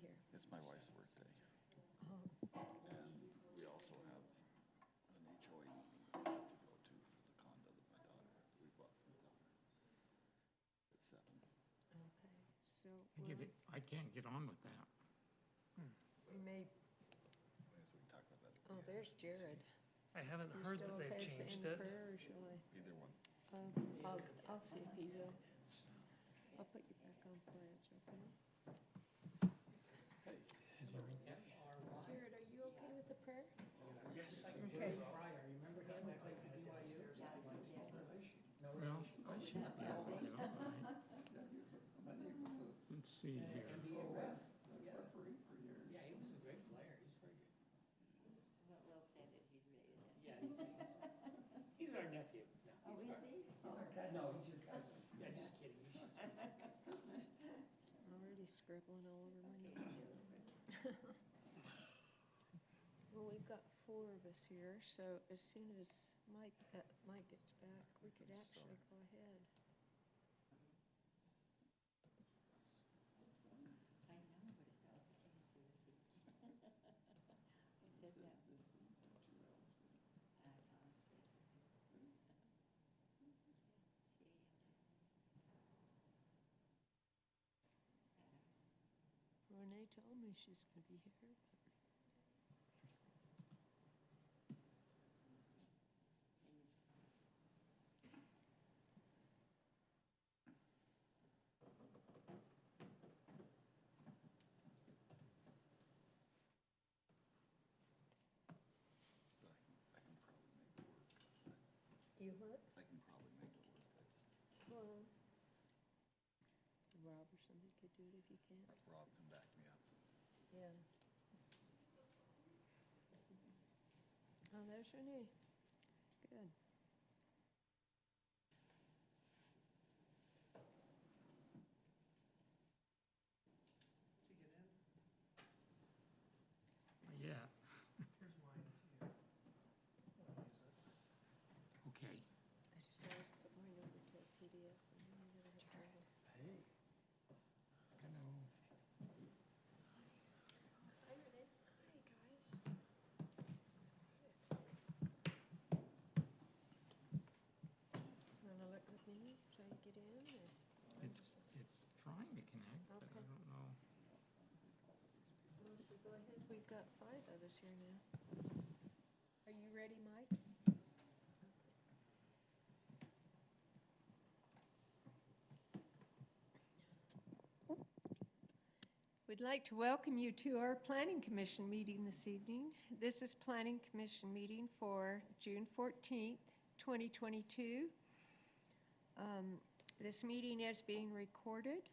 here? It's my wife's birthday, Oh, and we also have an HOA meeting we have to go to for the condo that my daughter, we bought for my daughter at 7. okay, so I can't get on with that. we may, I guess we can talk about that. oh, there's Jared. I haven't You heard still that they've okay saying changed it. prayer, or shall I? Either one. I'll see if he will. I'll put you back on pledge, okay? Jared, are you okay with the prayer? Yes. Okay. Well, I should be able to get on, right? Let's see here. Yeah, he was a great player, he's very good. Well, Will said that he's related. Yeah, he's our nephew. No, Oh, he's is our- he? He's our cousin. No, he's your cousin. Yeah, just kidding, you should say that. Already scribbling all over my notes. Well, we've got 4 of us here, so as soon as Mike gets back, we could actually go ahead. I know what his qualifications is. He said that. Renee told me she's gonna be here. I can probably make it work. You what? I can probably make it work. Well, Rob or somebody could do it if you can't. Rob can back me up. Yeah. Oh, there's Renee. Good. Did you get in? Yeah, Here's mine if you want to use it. okay. I just always put mine over to a PDF and then I never have trouble. Hey. Hello. Hi, Renee. Hi, guys. Wanna look with me, try to get in, or? It's trying to connect, but I Okay. don't know. Well, if we go ahead, we've got 5 of us here now. Are you ready, Mike? We'd like to welcome you to our Planning Commission meeting this evening. This is Planning Commission meeting for June 14th, 2022. This meeting is being recorded,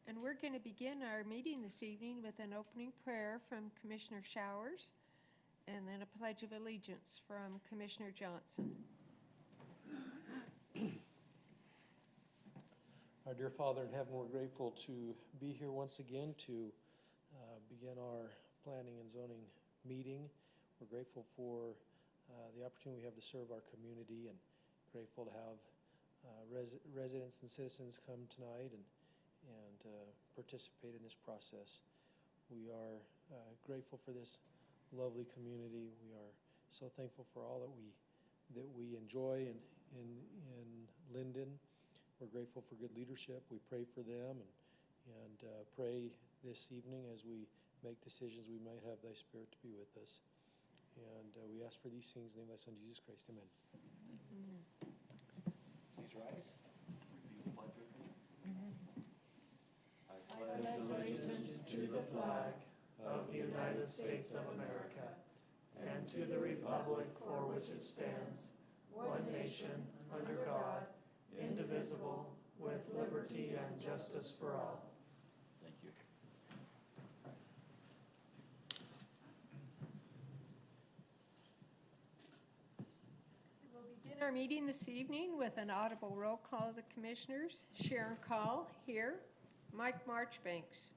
and we're going to begin our meeting this evening with an opening prayer from Commissioner Showers, and then a pledge of allegiance from Commissioner Johnson. Our dear Father in heaven, we're grateful to be here once again to begin our planning and zoning meeting. We're grateful for the opportunity we have to serve our community, and grateful to have residents and citizens come tonight and participate in this process. We are grateful for this lovely community. We are so thankful for all that we enjoy in Lindon. We're grateful for good leadership. We pray for them and pray this evening as we make decisions. We might have thy Spirit to be with us. And we ask for these things in the name of thy Son, Jesus Christ. Amen. Please rise. Repeat the pledge with me. I pledge allegiance to the flag of the United States of America and to the republic for which it stands, one nation, under God, indivisible, with liberty and justice for all. Thank you. We'll begin our meeting this evening with an audible roll call of the commissioners. Sharon Call, here. Mike Marchbanks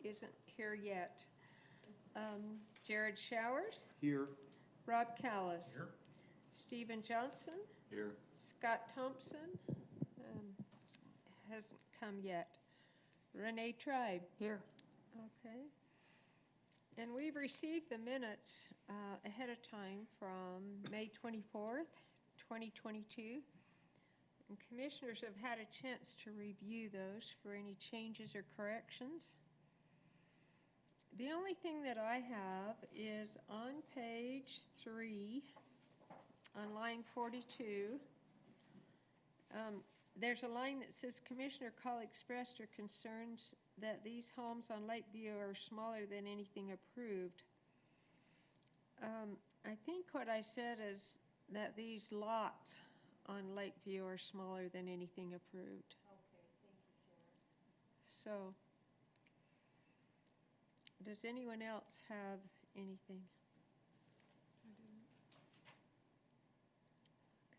isn't here yet. Jared Showers, Here. Rob Callis, Here. Stephen Johnson, Here. Scott Thompson, hasn't come yet. Renee Tribe. Here. Okay. And we've received the minutes ahead of time from May 24th, 2022. And commissioners have had a chance to review those for any changes or corrections. The only thing that I have is on page 3, on line 42, there's a line that says, Commissioner Call expressed her concerns that these homes on Lakeview are smaller than anything approved. I think what I said is that these lots on Lakeview are smaller than anything approved. Okay, thank you, Sharon. So, does anyone else have anything?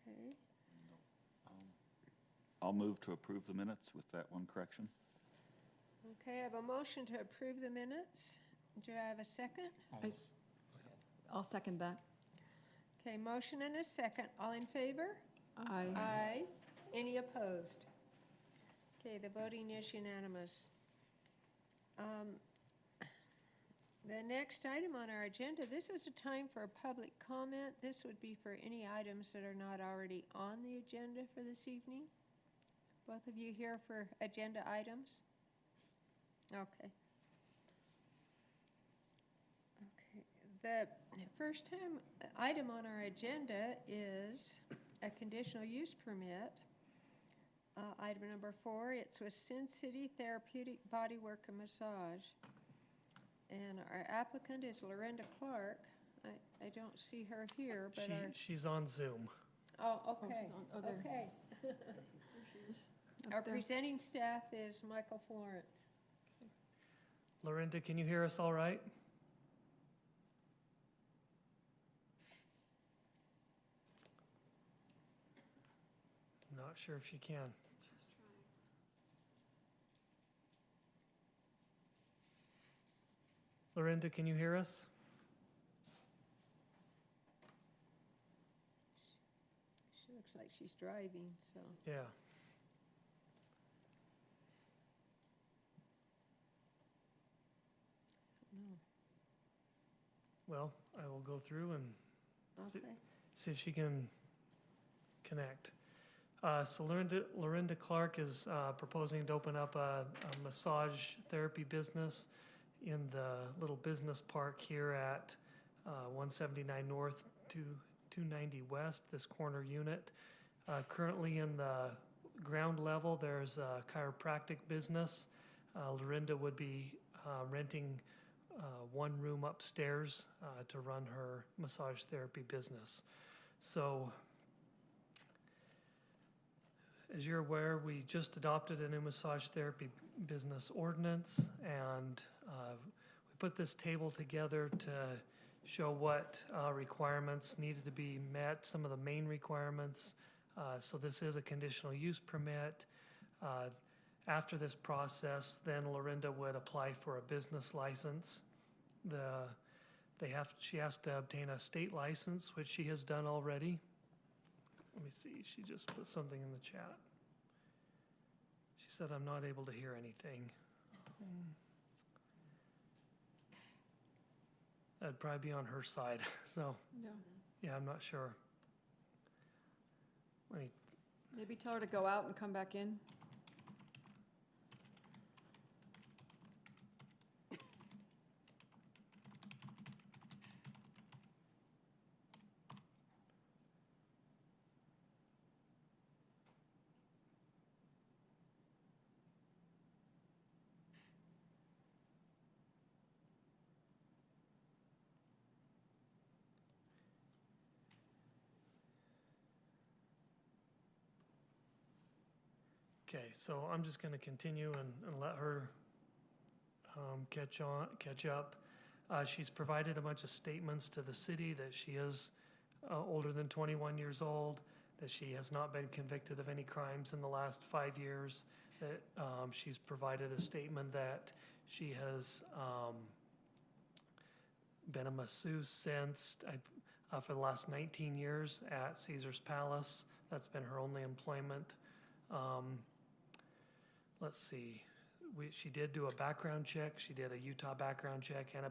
Okay. I'll move to approve the minutes with that one correction. Okay, I have a motion to approve the minutes. Do I have a second? I'll second that. Okay, motion and a second. All in favor? Aye. Aye. Any opposed? Okay, the voting is unanimous. The next item on our agenda, this is a time for a public comment. This would be for any items that are not already on the agenda for this evening. Both of you here for agenda items? Okay. Okay. The first item on our agenda is a conditional use permit. Item number 4, it's with Sin City Therapeutic Bodywork and Massage. And our applicant is Lorinda Clark. I don't see her here, but She's on Zoom. oh, okay, Oh, there. okay. Up Our there. presenting staff is Michael Florence. Lorinda, can you hear us all right? I'm not sure if she can. Lorinda, can you hear us? She looks like she's driving, so. Yeah. No. Well, I will go through and Okay. see if she can connect. So Lorinda Clark is proposing to open up a massage therapy business in the little business park here at 179 North to 290 West, this corner unit. Currently in the ground level, there's a chiropractic business. Lorinda would be renting one room upstairs to run her massage therapy business. So, as you're aware, we just adopted a new massage therapy business ordinance, and we put this table together to show what requirements needed to be met, some of the main requirements. So this is a conditional use permit. After this process, then Lorinda would apply for a business license. She has to obtain a state license, which she has done already. Let me see, she just put something in the chat. She said, I'm not able to hear anything. That'd probably be on her side, so, Yeah. yeah, I'm not sure. Let me, Maybe tell her to go out and come back in. okay, so I'm just gonna continue and let her catch up. She's provided a bunch of statements to the city that she is older than 21 years old, that she has not been convicted of any crimes in the last 5 years, that she's provided a statement that she has been a masseuse since for the last 19 years at Caesar's Palace. That's been her only employment. Let's see, she did do a background check. She did a Utah background check and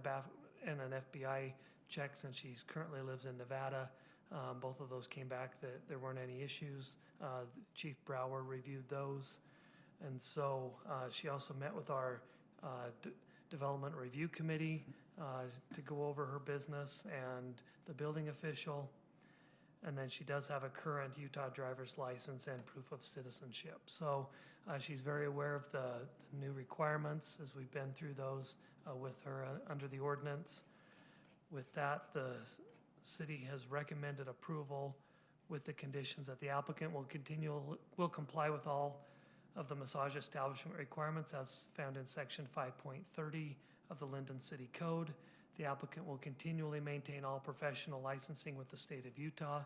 and an FBI check since she's currently lives in Nevada. Both of those came back that there weren't any issues. Chief Brower reviewed those. And so she also met with our Development Review Committee to go over her business and the building official. And then she does have a current Utah driver's license and proof of citizenship. So she's very aware of the new requirements as we've been through those with her under the ordinance. With that, the city has recommended approval with the conditions that the applicant will comply with all of the massage establishment requirements as found in section 5.30 of the Lindon City Code. The applicant will continually maintain all professional licensing with the state of Utah.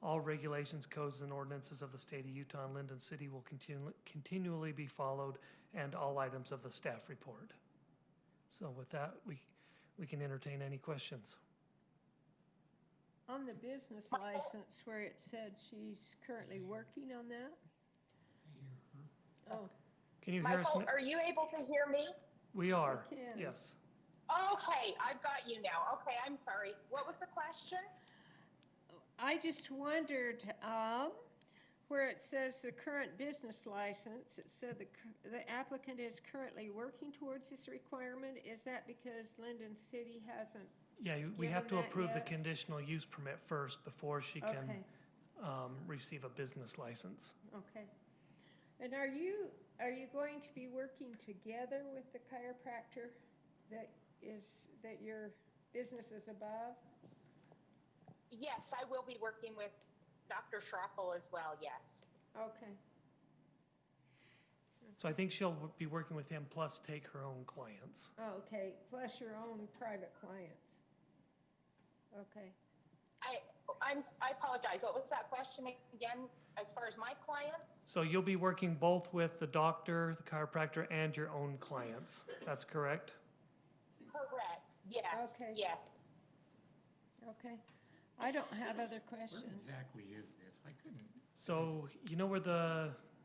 All regulations, codes, and ordinances of the state of Utah and Lindon City will continually be followed, and all items of the staff report. So with that, we can entertain any questions. On the business license where it said she's currently working on that? Oh, Can you hear us? Michael, are you able to hear me? We are, I can. yes. Okay, I've got you now. Okay, I'm sorry. What was the question? I just wondered, where it says the current business license, it said the applicant is currently working towards this requirement. Is that because Lindon City hasn't? Yeah, we have to Given that approve the yet? conditional use permit first before she can Okay, receive a business license. okay. And are you going to be working together with the chiropractor that your business is above? Yes, I will be working with Dr. Schroppel as well, yes. Okay, So I think she'll be working with him plus take her own clients. oh, okay, plus your own private clients. Okay, I apologize. What was that question again, as far as my clients? So you'll be working both with the doctor, the chiropractor, and your own clients. That's correct? Correct. Yes, Okay. yes. okay. I don't have other Where questions. exactly is this? I couldn't. So you know where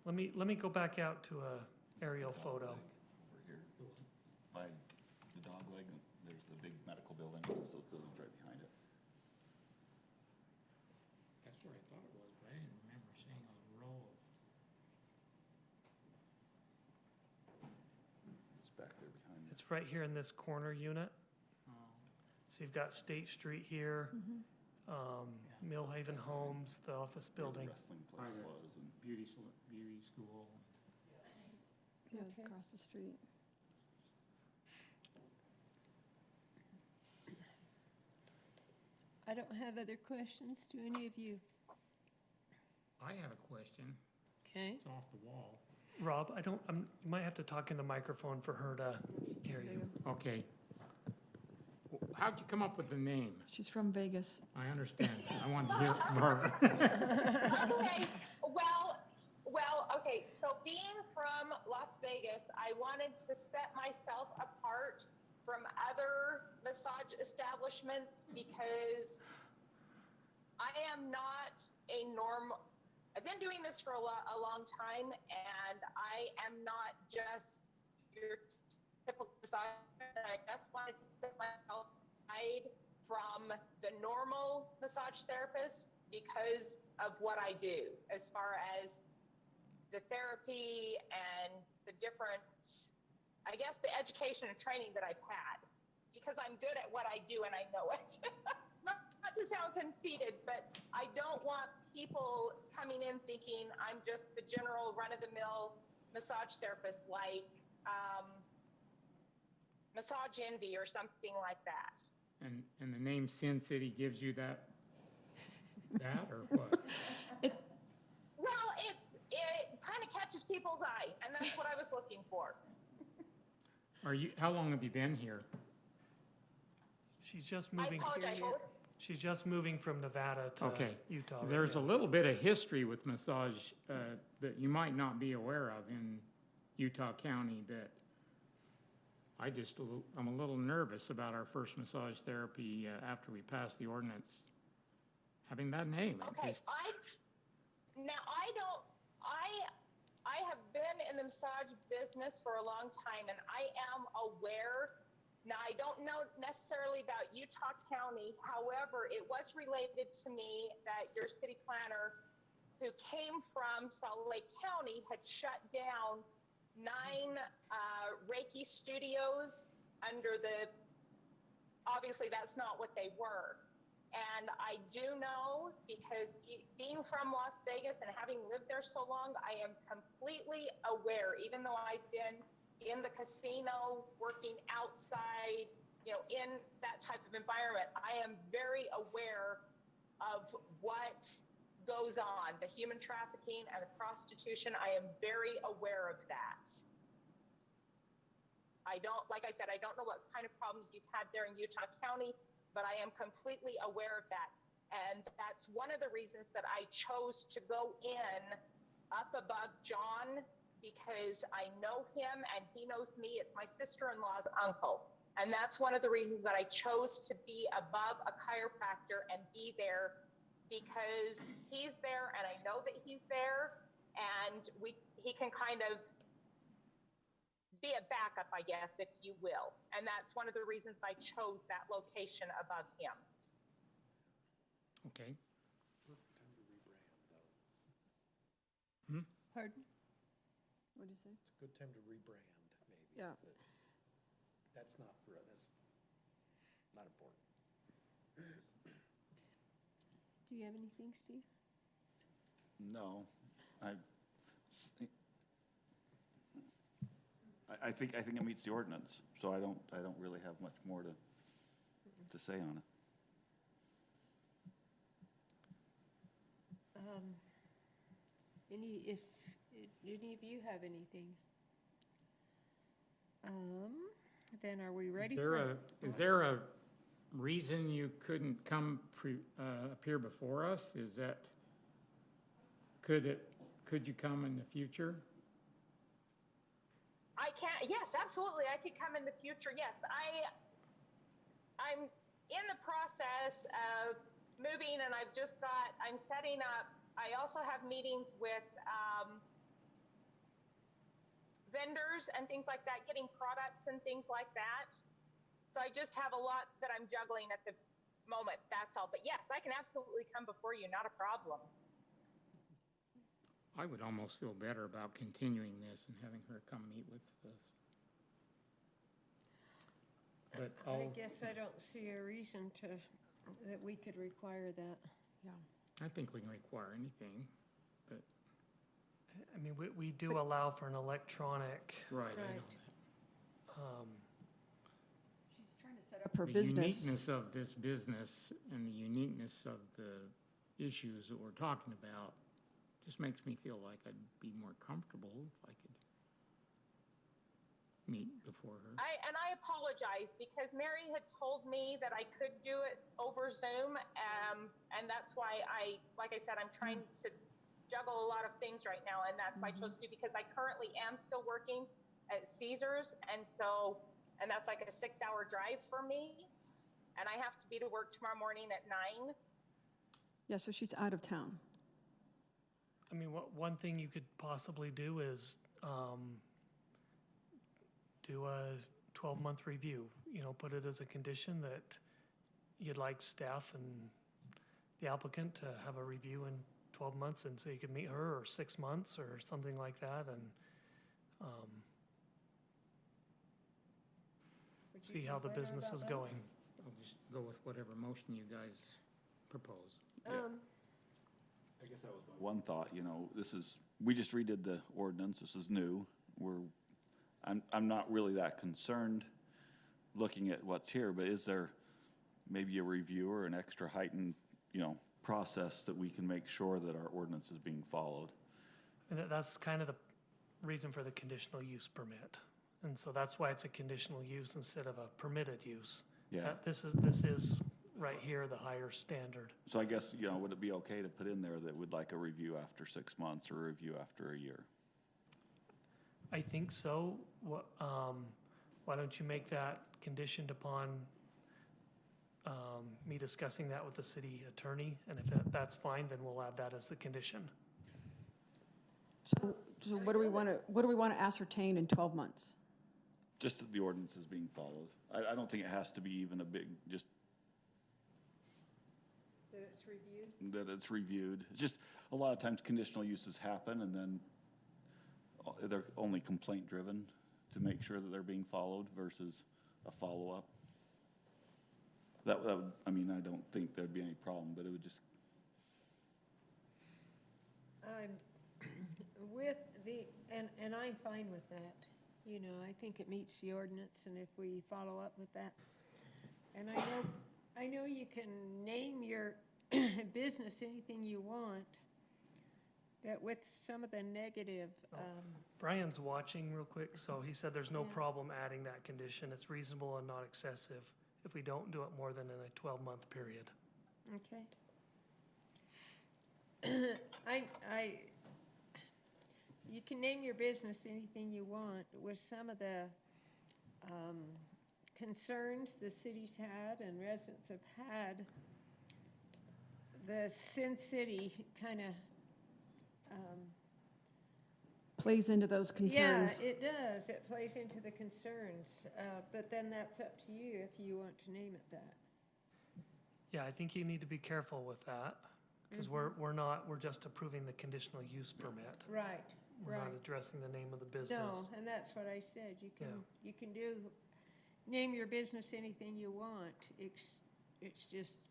let me go back out to a aerial photo. Over here, by the dog leg, there's the big medical building, there's those buildings right behind it. That's where I thought it was, but I didn't remember seeing a row of. It's back there behind it. It's right here in this corner unit. Oh, So you've got State Street here, Millhaven Homes, the office Where building. the wrestling place Private. was, and beauty school. Yeah, it's Okay. across the street. I don't have other questions. Do any of you? I have a question. Okay. It's off the wall. Rob, you might have to talk in the microphone for her to hear There you. you go. Okay. How'd you come up with the name? She's from Vegas. I understand. I wanted to hear it from her. Okay, okay, so being from Las Vegas, I wanted to set myself apart from other massage establishments because I am not a I've been doing this for a long time, and I am not just your typical massage. I just wanted to set myself aside from the normal massage therapist because of what I do, as far as the therapy and the different, I guess, the education and training that I've had, because I'm good at what I do and I know it. Not to sound conceited, but I don't want people coming in thinking I'm just the general run-of-the-mill massage therapist, like Massage Envy or something like that. And the name Sin City gives you that or what? Well, it kind of catches people's eye, and that's what I was looking for. How long have you been here? She's just I moving. apologize. She's just moving from Nevada to Okay. Utah. right There's a now. little bit of history with massage that you might not be aware of in Utah County that I'm a little nervous about our first massage therapy after we passed the ordinance having that name. It Okay, just- I have been in the massage business for a long time, and I am aware. Now, I don't know necessarily about Utah County. However, it was related to me that your city planner, who came from Salt Lake County, had shut down 9 Reiki studios under the, obviously that's not what they were. And I do know, because being from Las Vegas and having lived there so long, I am completely aware, even though I've been in the casino, working outside, in that type of environment, I am very aware of what goes on, the human trafficking and the prostitution. I am very aware of that. Like I said, I don't know what kind of problems you've had there in Utah County, but I am completely aware of that. And that's one of the reasons that I chose to go in up above John, because I know him and he knows me. It's my sister-in-law's uncle. And that's one of the reasons that I chose to be above a chiropractor and be there, because he's there and I know that he's there, and he can kind of be a backup, I guess, if you will. And that's one of the reasons I chose that location above him. Okay. Perfect time to rebrand, though. Pardon? What did you say? It's a good time to rebrand, maybe. Yeah. But that's not not important. Do you have anything, Steve? No, I think it meets the ordinance, so I don't really have much more to say on it. If any of you have anything? Then are we ready for? Is there a reason you couldn't come appear before us? Is that, could you come in the future? I can, yes, absolutely. I could come in the future. Yes, I'm in the process of moving, and I'm setting up. I also have meetings with vendors and things like that, getting products and things like that. So I just have a lot that I'm juggling at the moment. That's all. But yes, I can absolutely come before you. Not a problem. I would almost feel better about continuing this and having her come meet with us. But I guess I don't see a reason that we could require that. Yeah. I think we can require anything, but. I mean, we do allow for an electronic, Right. Right. She's trying to set up her The business. uniqueness of this business and the uniqueness of the issues that we're talking about just makes me feel like I'd be more comfortable if I could meet before her. I apologize, because Mary had told me that I could do it over Zoom, and that's why like I said, I'm trying to juggle a lot of things right now, and that's why I chose to, because I currently am still working at Caesars, and that's like a 6-hour drive for me, and I have to be to work tomorrow morning at 9. Yeah, so she's out of town. I mean, one thing you could possibly do is do a 12-month review, put it as a condition that you'd like staff and the applicant to have a review in 12 months, and so you could meet her, or 6 months or something like that, and Would you see feel how the better business about is that? going. I'll just go with whatever motion you guys propose. I guess that was one thought, we just redid the ordinance, this is new. I'm not really that concerned looking at what's here, but is there maybe a review or an extra heightened, process that we can make sure that our ordinance is being followed? And that's kind of the reason for the conditional use permit. And so that's why it's a conditional use instead of a permitted use. Yeah. This is right here, the higher standard. So I guess, would it be okay to put in there that we'd like a review after 6 months or a review after a year? I think so. Why don't you make that conditioned upon me discussing that with the city attorney? And if that's fine, then we'll add that as the condition. So what do we want to ascertain in 12 months? Just that the ordinance is being followed. I don't think it has to be even a big, just That it's reviewed? that it's reviewed. It's just, a lot of times conditional uses happen and then they're only complaint driven to make sure that they're being followed versus a follow-up. That would, I mean, I don't think there'd be any problem, but it would just, I'm with the, and I'm fine with that. You know, I think it meets the ordinance, and if we follow up with that. And I know you can name your business anything you want, but with some of the negative, Brian's watching real quick, so he said there's no Yeah. problem adding that condition. It's reasonable and not excessive if we don't do it more than in a 12-month period. okay. You can name your business anything you want. With some of the concerns the city's had and residents have had, the Sin City kind of, Plays into those concerns. yeah, it does. It plays into the concerns. But then that's up to you if you want to name it that. Yeah, I think you need to be careful with that, because we're just approving the conditional use permit. Right, We're not right. addressing the name of the No, business. and that's what I said. You can name your business anything you want. It's just,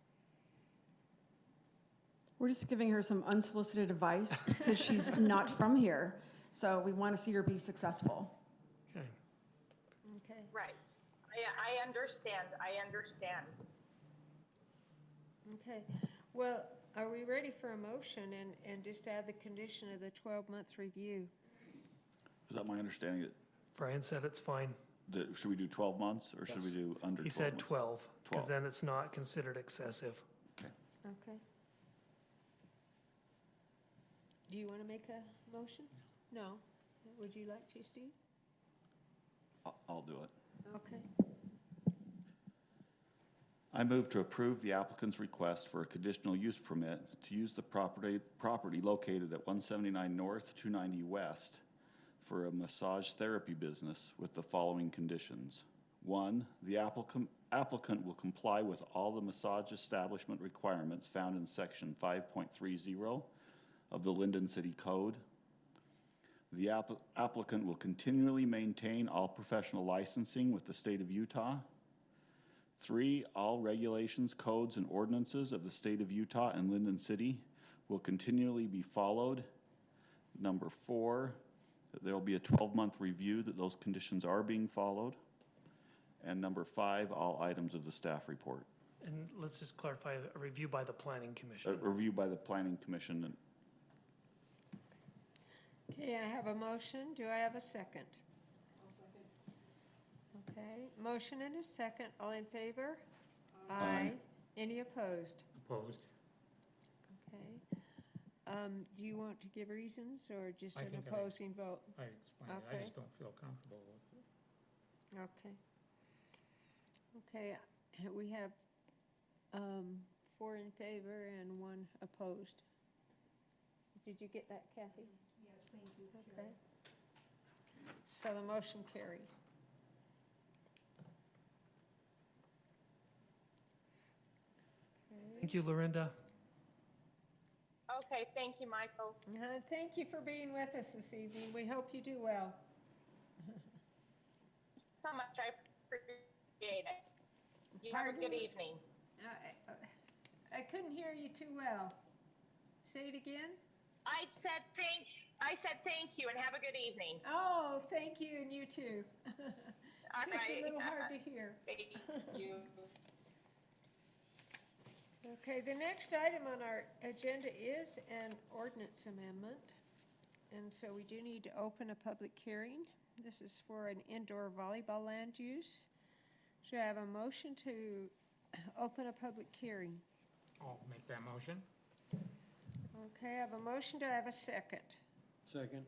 We're just giving her some unsolicited advice because she's not from here. So we want to see her be successful. Okay. okay. Right. I understand. I understand. Okay, well, are we ready for a motion and just add the condition of the 12-month review? is that my understanding Brian said it's fine. that should we do 12 months or should we Yes. do under 12 He said months? 12, because 12. then it's not considered excessive. Okay. Okay. Do you want to make a motion? No. Would you like to, Steve? I'll do it. Okay. I move to approve the applicant's request for a conditional use permit to use the property located at 179 North, 290 West for a massage therapy business with the following conditions. 1, the applicant will comply with all the massage establishment requirements found in section 5.30 of the Lindon City Code. The applicant will continually maintain all professional licensing with the state of Utah. 3, all regulations, codes, and ordinances of the state of Utah and Lindon City will continually be followed. Number 4, that there will be a 12-month review that those conditions are being followed. And number 5, all items of the staff report. And let's just clarify, a review by the planning commission. A review by the planning commission. And Okay, I have a motion. Do I have a second? Okay, motion and a second. All in favor? Aye. Any opposed? Opposed? Okay. Do you want to give reasons or just I an think opposing vote? I explained it. I Okay. just don't feel comfortable with it. Okay. Okay, we have 4 in favor and 1 opposed. Did you get that, Kathy? Yes, thank you. Okay. So the motion carries. Okay. Thank you, Lorinda. Okay, thank you, Michael. Thank you for being with us this evening. We hope you do well. So much. I appreciate it. You have a Pardon? good evening. I couldn't hear you too well. Say it again? I said thank you and have a good evening. Oh, thank you, and you too. All It's just a right. little hard to hear. Thank you. Okay, the next item on our agenda is an ordinance amendment. And so we do need to open a public hearing. This is for an indoor volleyball land use. Should I have a motion to open a public hearing? I'll make that motion. Okay, I have a motion. Do I have a second? Second.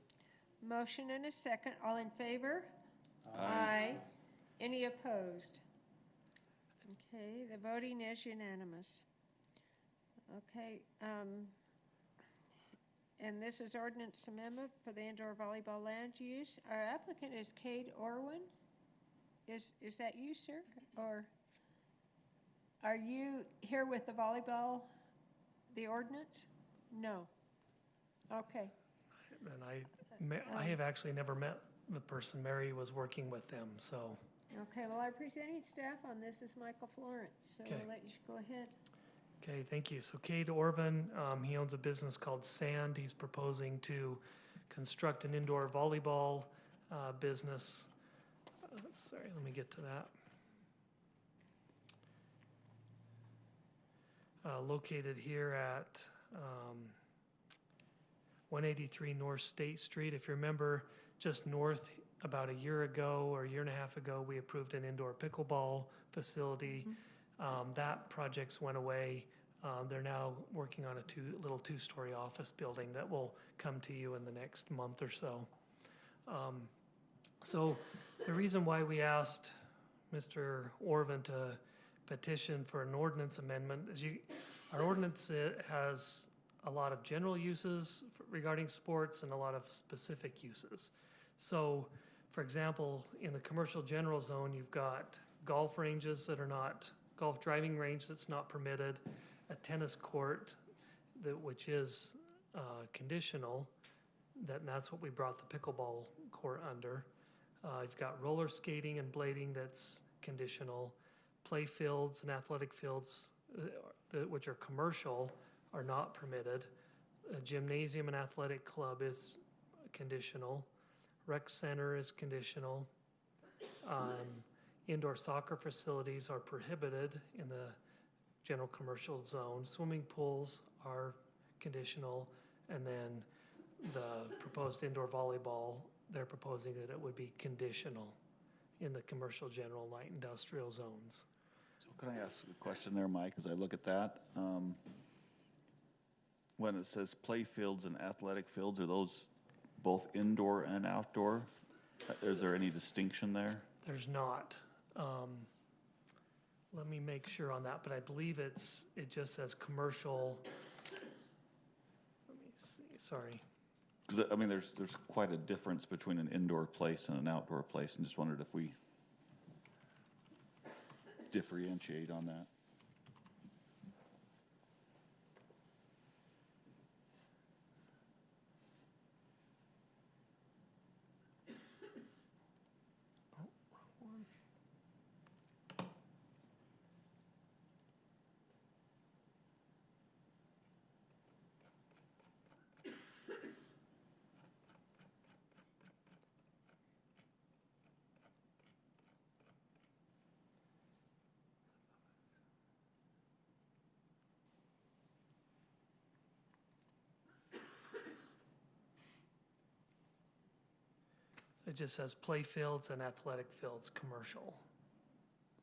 Motion and a second. All in favor? Aye. Any opposed? Okay, the voting is unanimous. Okay, and this is ordinance amendment for the indoor volleyball land use. Our applicant is Cade Orwin. Is that you, sir? Or are you here with the volleyball, the ordinance? No. Okay. And I have actually never met the person. Mary was working with them, so. Okay, well, our presenting staff on this is Michael Florence, so Okay. I'll let you go ahead. Okay, thank you. So Cade Orvin, he owns a business called Sand. He's proposing to construct an indoor volleyball business. Sorry, let me get to that. Located here at 183 North State Street. If you remember, just north about a year ago or a year and a half ago, we approved an indoor pickleball facility. That project's went away. They're now working on a little two-story office building that will come to you in the next month or so. So the reason why we asked Mr. Orvin to petition for an ordinance amendment is our ordinance has a lot of general uses regarding sports and a lot of specific uses. So, for example, in the commercial general zone, you've got golf ranges that are not, golf driving range that's not permitted, a tennis court which is conditional, and that's what we brought the pickleball court under. You've got roller skating and blading that's conditional. Play fields and athletic fields, which are commercial, are not permitted. A gymnasium and athletic club is conditional. Rec center is conditional. Indoor soccer facilities are prohibited in the general commercial zone. Swimming pools are conditional. And then the proposed indoor volleyball, they're proposing that it would be conditional in the commercial general light industrial zones. So can I ask a question there, Mike, as I look at that? When it says play fields and athletic fields, are those both indoor and outdoor? Is there any distinction there? There's not. Let me make sure on that, but I believe it just says commercial. Let me see, sorry. 'Cause, I mean, there's quite a difference between an indoor place and an outdoor place, and just wondered if we differentiate on that. It just says play fields and athletic fields, commercial.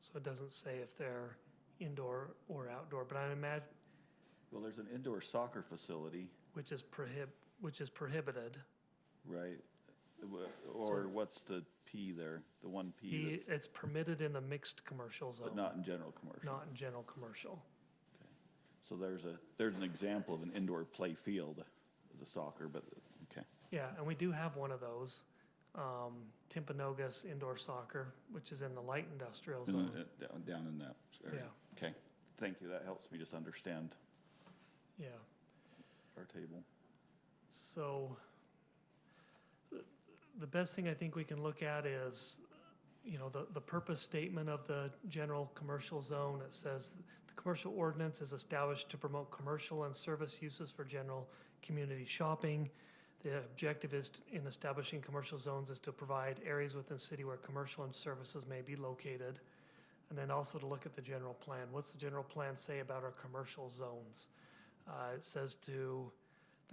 So it doesn't say if they're indoor or outdoor, but I imagine, Well, there's an indoor soccer facility, which is prohibited. right? Or what's the P there? The one P that's, It's permitted in the mixed commercial zone. but not in general commercial. Not in general commercial. So there's an example of an indoor play field, the soccer, but, okay. Yeah, and we do have one of those. Timpanogos indoor soccer, which is in the light industrial zone. Down in that area. Yeah. Okay, thank you, that helps me just understand Yeah. our table. So the best thing I think we can look at is, the purpose statement of the general commercial zone. It says the commercial ordinance is established to promote commercial and service uses for general community shopping. The objective in establishing commercial zones is to provide areas within the city where commercial and services may be located. And then also to look at the general plan. What's the general plan say about our commercial zones? It says the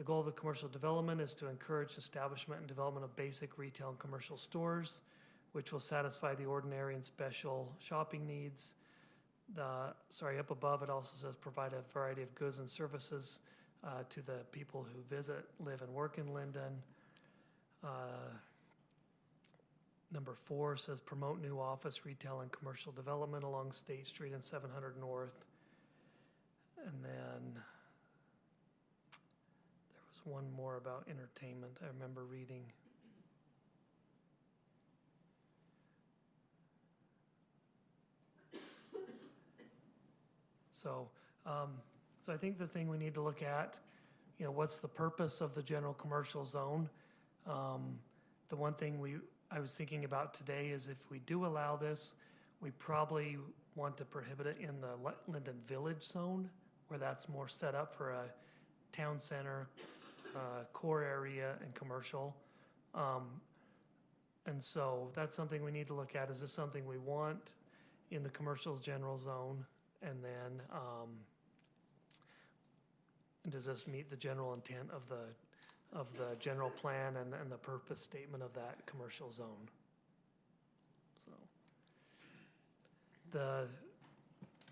goal of the commercial development is to encourage establishment and development of basic retail and commercial stores, which will satisfy the ordinary and special shopping needs. Up above, it also says provide a variety of goods and services to the people who visit, live, and work in Lindon. Number 4 says promote new office, retail, and commercial development along State Street and 700 North. And then there was There's one more about entertainment, I remember reading. So, so I think the thing we need to look at, you know, what's the purpose of the general commercial zone? The one thing I was thinking about today is if we do allow this, we probably want to prohibit it in the Lindon Village zone, where that's more set up for a town center, core area and commercial. And so that's something we need to look at. Is this something we want in the commercial's general zone? And then, and does this meet the general intent of the general plan and the purpose statement of that commercial zone? So,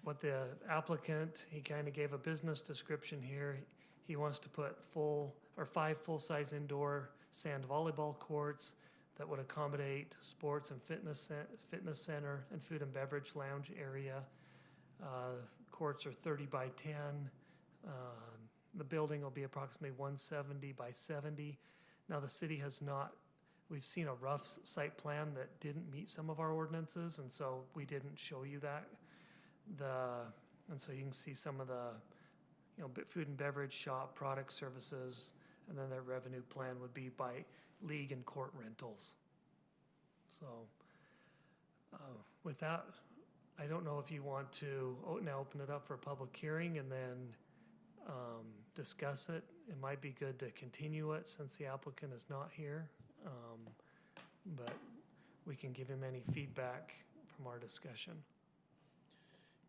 what the applicant, he kind of gave a business description here. He wants to put 5 full-size indoor sand volleyball courts that would accommodate sports and fitness center and food and beverage lounge area. Courts are 30 by 10. The building will be approximately 170 by 70. Now the city has not, we've seen a rough site plan that didn't meet some of our ordinances, and so we didn't show you that. And so you can see some of the, you know, food and beverage shop, product services, and then their revenue plan would be by league and court rentals. So with that, I don't know if you want to now open it up for a public hearing and then discuss it. It might be good to continue it since the applicant is not here. But we can give him any feedback from our discussion.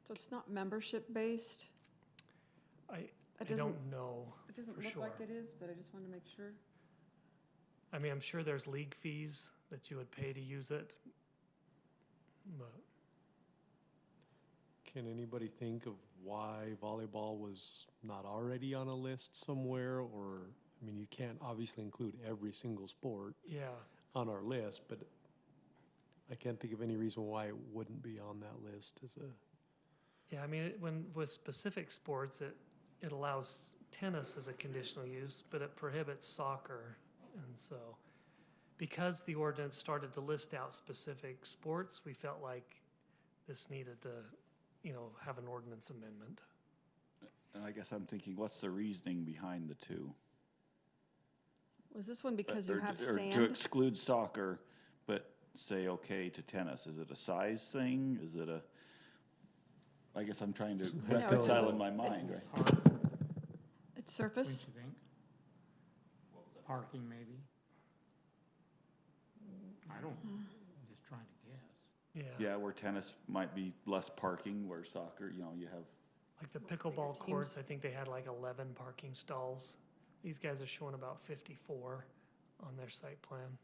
So it's not membership-based? I It doesn't- don't know It doesn't for look sure. like it is, but I just wanted to make sure. I mean, I'm sure there's league fees that you would pay to use it. But Can anybody think of why volleyball was not already on a list somewhere? Or, I mean, you can't obviously include every single sport yeah, on our list, but I can't think of any reason why it wouldn't be on that list as a, yeah, I mean, with specific sports, it allows tennis as a conditional use, but it prohibits soccer. And so, because the ordinance started to list out specific sports, we felt like this needed to, you know, have an ordinance amendment. And I guess I'm thinking, what's the reasoning behind the two? Was this one because you Or- have or to sand? exclude soccer, but say okay to tennis? Is it a size thing? Is it I guess I'm trying to No, it's reconcile a- in my mind, right? It's What surface? you think? Parking, maybe? I don't, I'm just trying to guess. Yeah, Yeah, where tennis might be less parking, where soccer, you know, you have, like the pickleball teams. courts, I think they had like 11 parking stalls. These guys are showing about 54 on their site plan.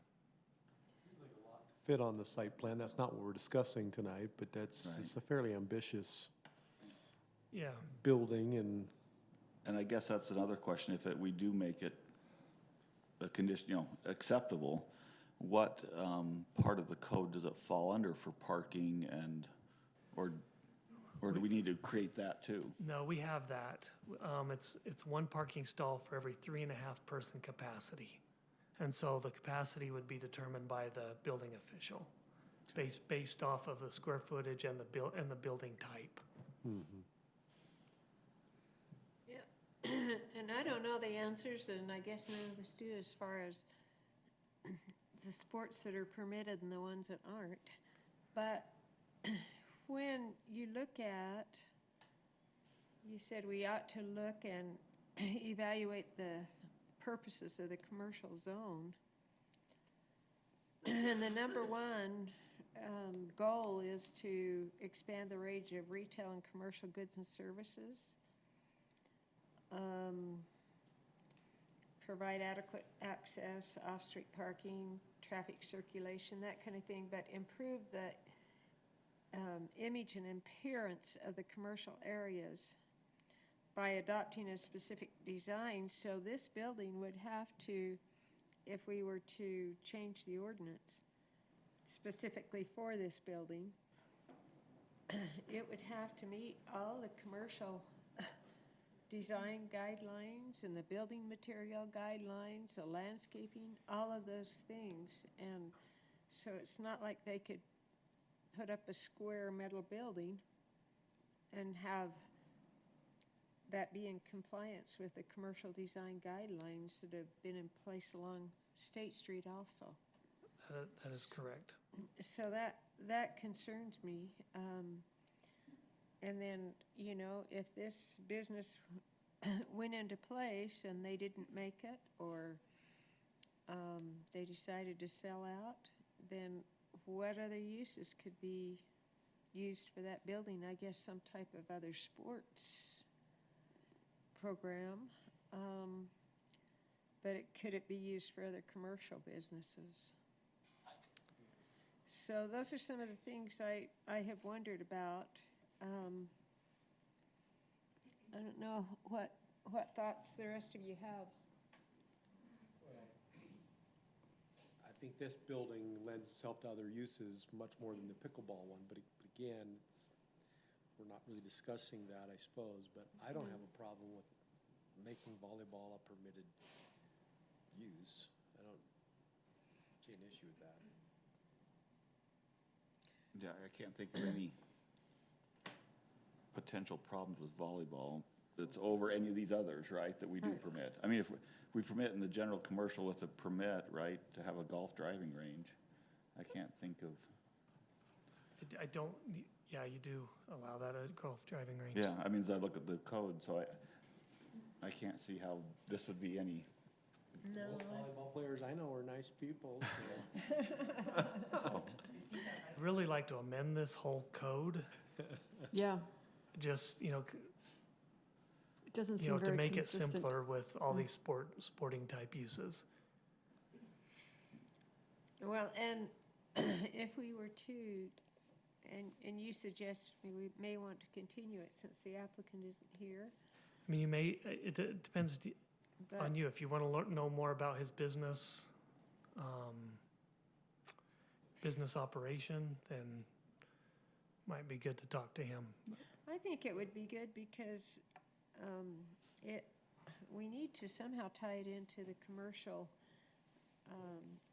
fit on the site plan. That's not what we're discussing tonight, but Right. it's a fairly ambitious Yeah, building and and I guess that's another question, if we do make it a condition, you know, acceptable, what part of the code does it fall under for parking or do we need to create that too? no, we have that. It's one parking stall for every 3.5 person capacity. And so the capacity would be determined by the building official, based off of the square footage and the building type. Yeah, and I don't know the answers, and I guess none of us do, as far as the sports that are permitted and the ones that aren't. But when you look at, you said we ought to look and evaluate the purposes of the commercial zone. And the number one goal is to expand the range of retail and commercial goods and services. Provide adequate access, off-street parking, traffic circulation, that kind of thing, but improve the image and appearance of the commercial areas by adopting a specific design. So this building would have to, if we were to change the ordinance specifically for this building, it would have to meet all the commercial design guidelines and the building material guidelines, the landscaping, all of those things. And so it's not like they could put up a square metal building and have that be in compliance with the commercial design guidelines that have been in place along State Street also. That is correct. So that concerns me. And then, you know, if this business went into place and they didn't make it, or they decided to sell out, then what other uses could be used for that building? I guess some type of other sports program. But could it be used for other commercial businesses? So those are some of the things I have wondered about. I don't know what thoughts the rest of you have. I think this building lends itself to other uses much more than the pickleball one, but again, we're not really discussing that, I suppose, but I don't have a problem with making volleyball a permitted use. I don't see an issue with that. Yeah, I can't think of any potential problems with volleyball that's over any of these others, right, that we do permit. I mean, if we permit in the general commercial with a permit, right, to have a golf driving range, I can't think of. I don't, yeah, you do allow that at golf driving range. Yeah, I mean, as I look at the code, so I can't see how this would be any. No. Most volleyball players I know are nice people. I'd really like to amend this whole code, Yeah, just, it doesn't seem to very make it consistent. simpler with all these sporting type uses. Well, and if we were to, and you suggest we may want to continue it since the applicant isn't here. I mean, you may, it depends But on you. If you want to know more about his business, business operation, then might be good to talk to him. I think it would be good because we need to somehow tie it into the commercial,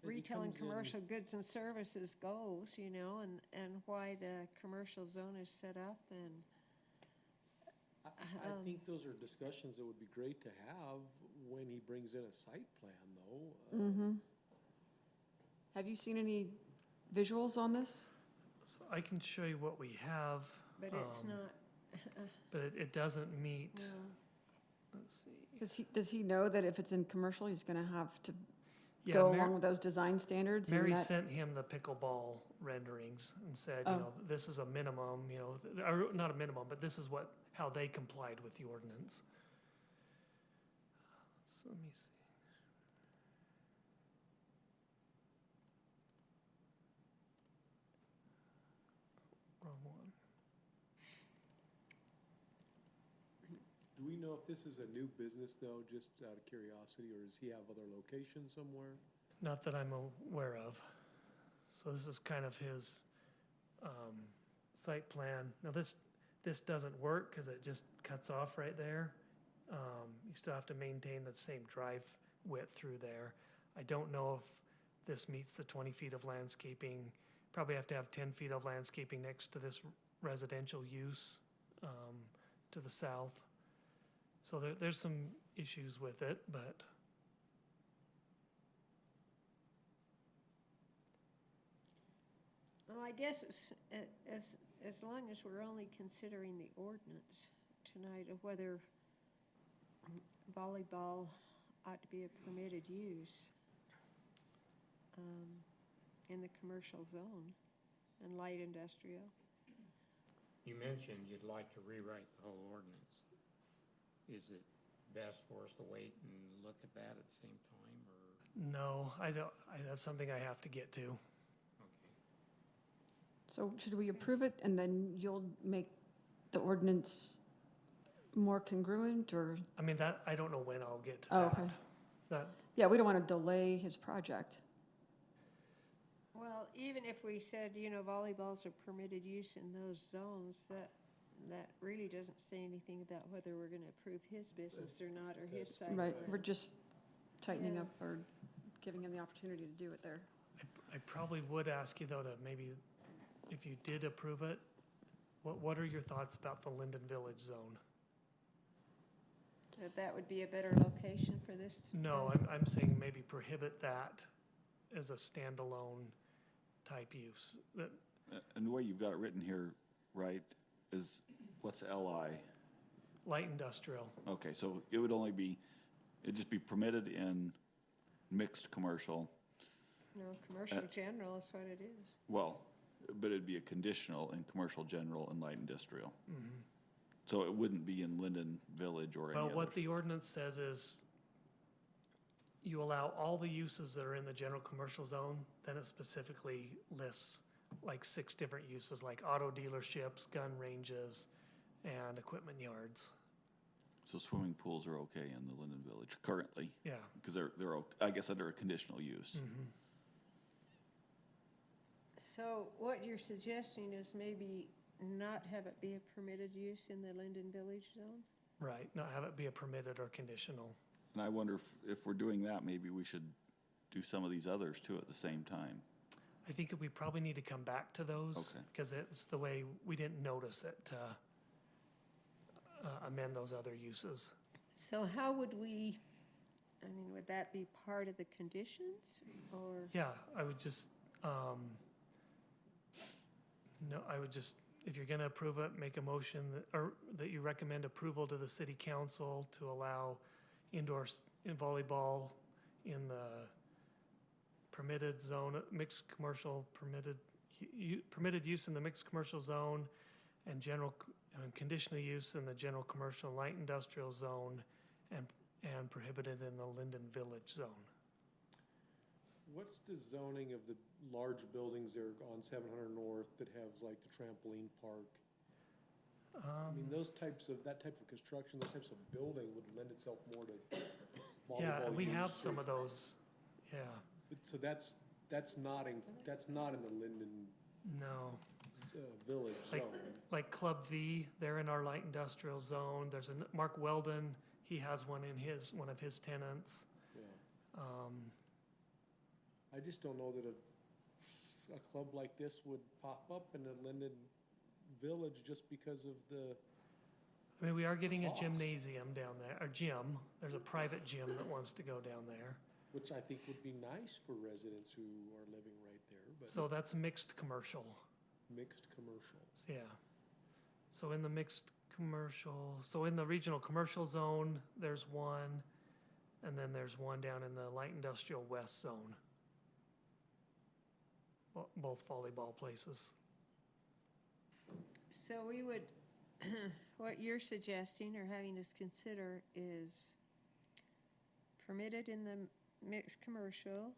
he retail and comes in- commercial goods and services goals, you know, and why the commercial zone is set up and. I think those are discussions that would be great to have when he brings in a site plan, though. Mm-hmm. Have you seen any visuals on this? So I can show you what we have. But it's not, But it doesn't meet, no. let's see. Does he know that if it's in commercial, he's gonna have to Yeah, go along with those design standards? and Mary that- sent him the pickleball renderings and said, Oh. this is a minimum, or not a minimum, but this is how they complied with the ordinance. So let me see. Wrong one. Do we know if this is a new business, though, just out of curiosity, or does he have other locations somewhere? Not that I'm aware of. So this is kind of his site plan. Now this doesn't work because it just cuts off right there. You still have to maintain the same drive width through there. I don't know if this meets the 20 feet of landscaping. Probably have to have 10 feet of landscaping next to this residential use to the south. So there's some issues with it, but Well, I guess it's, as long as we're only considering the ordinance tonight of whether volleyball ought to be a permitted use in the commercial zone and light industrial. You mentioned you'd like to rewrite the whole ordinance. Is it best for us to wait and look at that at the same time, or? no, I don't. That's something I have to get to. Okay. So should we approve it and then you'll make the ordinance more congruent, or? I mean, that, I don't know when I'll get to Oh, that. okay. That, Yeah, we don't want to delay his project. Well, even if we said, volleyball's a permitted use in those zones, that really doesn't say anything about whether we're gonna approve his business or not, or his site. Right, plan. we're just tightening Yeah. up or giving him the opportunity to do it there. I probably would ask you though to maybe, if you did approve it, what are your thoughts about the Lindon Village zone? That would be a better location for this. No, I'm saying maybe prohibit that as a standalone type use. And the way you've got it written here, right, is what's LI? Light industrial. Okay, so it would only be, it'd just be permitted in mixed commercial, No, commercial general is what it is. well, but it'd be a conditional in commercial general and light industrial. So it wouldn't be in Lindon Village or any Well, other. what the ordinance says is you allow all the uses that are in the general commercial zone, then it specifically lists like 6 different uses, like auto dealerships, gun ranges, and equipment yards. So swimming pools are okay in the Lindon Village currently, Yeah. because they're, I guess, under a conditional use. So what you're suggesting is maybe not have it be a permitted use in the Linden Village zone? Right, not have it be a permitted or conditional. And I wonder if we're doing that, maybe we should do some of these others too at the same time. I think we probably need to come back to those. Okay. Because it's the way, we didn't notice it to amend those other uses. So how would we, I mean, would that be part of the conditions or? Yeah, I would just, no, I would just, if you're gonna approve it, make a motion that you recommend approval to the city council to allow indoor in volleyball in the permitted zone, mixed commercial permitted use in the mixed commercial zone and general, conditional use in the general commercial light industrial zone and prohibited in the Linden Village zone. What's the zoning of the large buildings there on 700 North that have like the trampoline park? I mean, that type of construction, those types of building would lend itself more to volleyball Yeah, we have use. some of those, yeah, So that's not in the Linden no. Village Like- zone. Like Club V, they're in our light industrial zone. There's Mark Weldon, he has one in one of his tenants. Yeah. I just don't know that a club like this would pop up in the Linden Village just because of the, I mean, we are getting a Cost. gymnasium down there, or gym. There's a private gym that wants to go down there. which I think would be nice for residents who are living right there, but So that's mixed commercial, mixed commercial. yeah. So in the mixed commercial, so in the regional commercial zone, there's one, and then there's one down in the light industrial west zone. Both volleyball places. So we would, what you're suggesting or having us consider is permitted in the mixed commercial,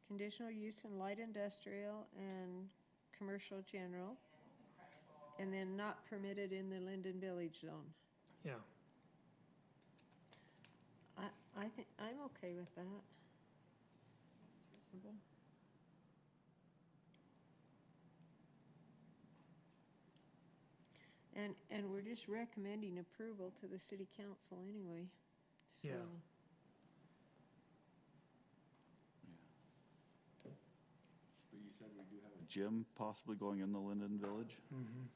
conditional use in light industrial and commercial general, and then not permitted in the Linden Village zone. Yeah, I think, I'm okay with that. And we're just recommending approval to the city council anyway, so. Yeah. But you said we do have a gym possibly going in the Linden Village? mm-hmm.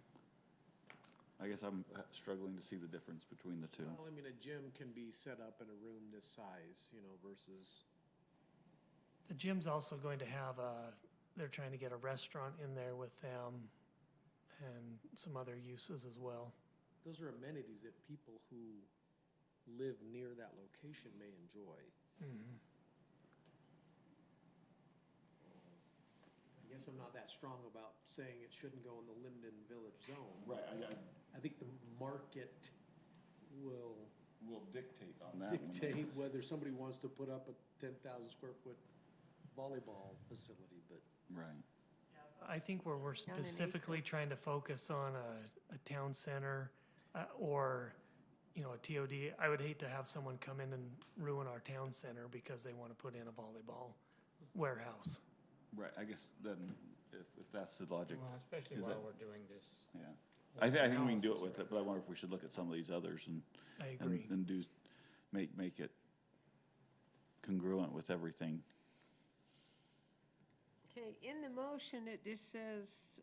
I guess I'm struggling to see the difference between the two. Well, I mean, a gym can be set up in a room this size, versus, The gym's also going to have they're trying to get a restaurant in there with them and some other uses as well. those are amenities that people who live near that location may enjoy. Mhm. I guess I'm not that strong about saying it shouldn't go in the Linden Village zone. Right, I think the market will we'll dictate on that one. dictate whether somebody wants to put up a 10,000 square foot volleyball facility, but Right. I think where we're Down in specifically trying to focus on a town center or, a TOD, I would hate to have someone come in and ruin our town center because they want to put in a volleyball warehouse. Right, I guess then, if that's the logic, Well, especially Is while it- we're doing this yeah. I think we can do analysis, it with it, but I wonder if we should look at some of these others and, I agree. and do, make it congruent with everything. Okay, in the motion, it just says,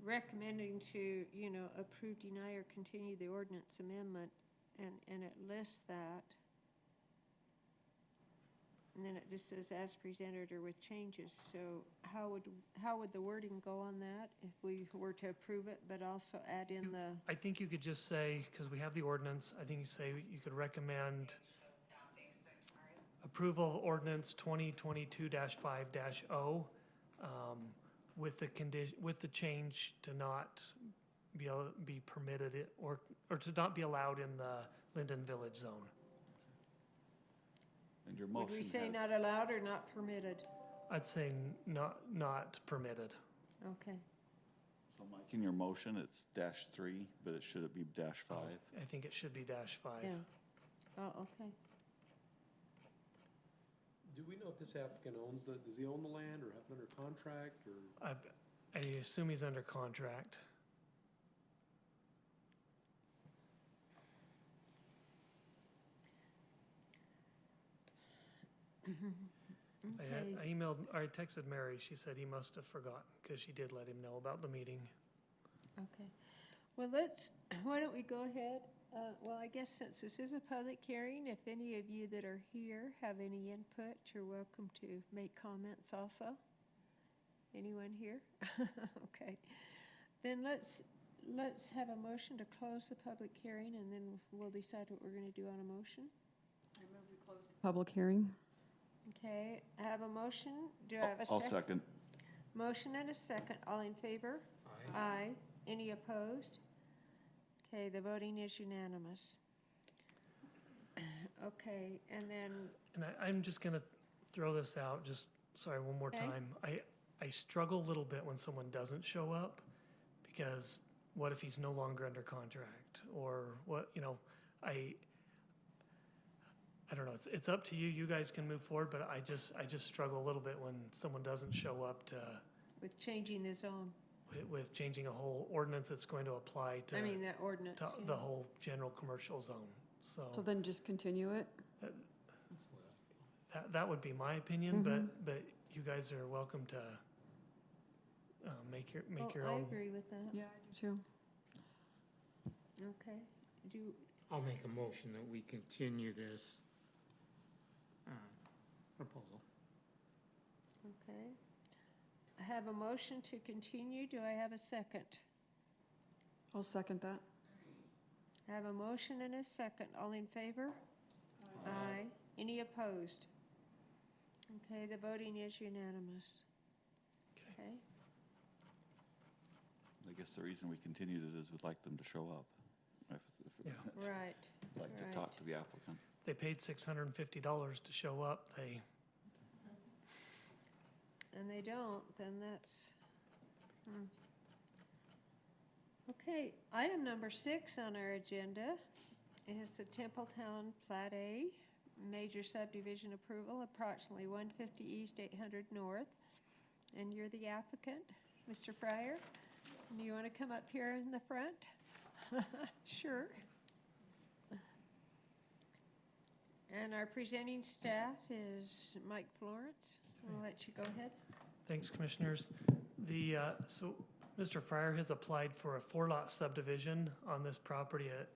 recommending to, approve, deny, or continue the ordinance amendment, and it lists that. And then it just says as presented or with changes, so how would the wording go on that if we were to approve it, but also add in the, I think you could just say, because we have the ordinance, I think you could recommend approval of ordinance 2022-5-0, with the change to not be permitted or to not be allowed in the Lindon Village zone. And your would motion we say has- not allowed or not permitted? I'd say not permitted. Okay, So Mike, in your motion, it's -3, but it should be -5. I think it should be -5. yeah. Oh, okay. Do we know if this applicant does he own the land or have it under contract or? I assume he's under contract. Okay. I texted Mary, she said he must have forgotten, because she did let him know about the meeting. Okay, well, why don't we go ahead? Well, I guess since this is a public hearing, if any of you that are here have any input, you're welcome to make comments also. Anyone here? Okay, then let's have a motion to close the public hearing, and then we'll decide what we're gonna do on a motion. I move we close the public hearing. Okay, I have a motion. Do I have a I'll second? second. Motion and a second. All in favor? Aye. Any opposed? Okay, the voting is unanimous. Okay, and then, And I'm just gonna throw this out, sorry, one more Okay. time. I struggle a little bit when someone doesn't show up, because what if he's no longer under contract? Or what, I don't know, it's up to you, you guys can move forward, but I just struggle a little bit when someone doesn't show up with changing the zone, with changing a whole ordinance that's going to apply to that ordinance. to the whole general commercial zone, So so then just continue it? that would be my opinion, but you guys are welcome to make your I own. agree with that. Yeah, I do too. Okay, I'll make a motion that we continue this proposal. okay. I have a motion to continue. Do I have a second? I'll second that. I have a motion and a second. All in favor? Aye. Any opposed? Okay, the voting is unanimous. Okay. I guess the reason we continued it is we'd like them to show up. Yeah. Right, Like to talk to the applicant. They paid $650 to show up, and they don't, then that's, Okay, item number 6 on our agenda is the Templetown Plat A, major subdivision approval, approximately 150 East, 800 North. And you're the applicant, Mr. Fryer. Do you want to come up here in the front? Sure. And our presenting staff is Mike Florence. I'll let you go ahead. Thanks, Commissioners. So Mr. Fryer has applied for a 4-lot subdivision on this property at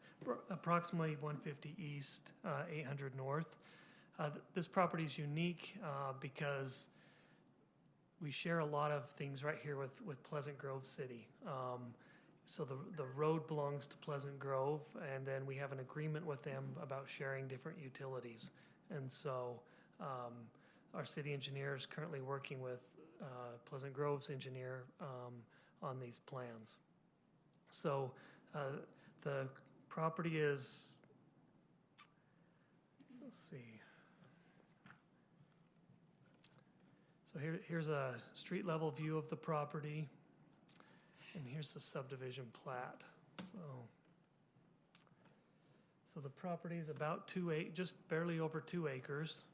approximately 150 East, 800 North. This property is unique because we share a lot of things right here with Pleasant Grove City. So the road belongs to Pleasant Grove, and then we have an agreement with them about sharing different utilities. And so our city engineer is currently working with Pleasant Grove's engineer on these plans. So the property is, let's see. So here's a street level view of the property, and here's the subdivision plat. So the property is about just barely over 2 acres.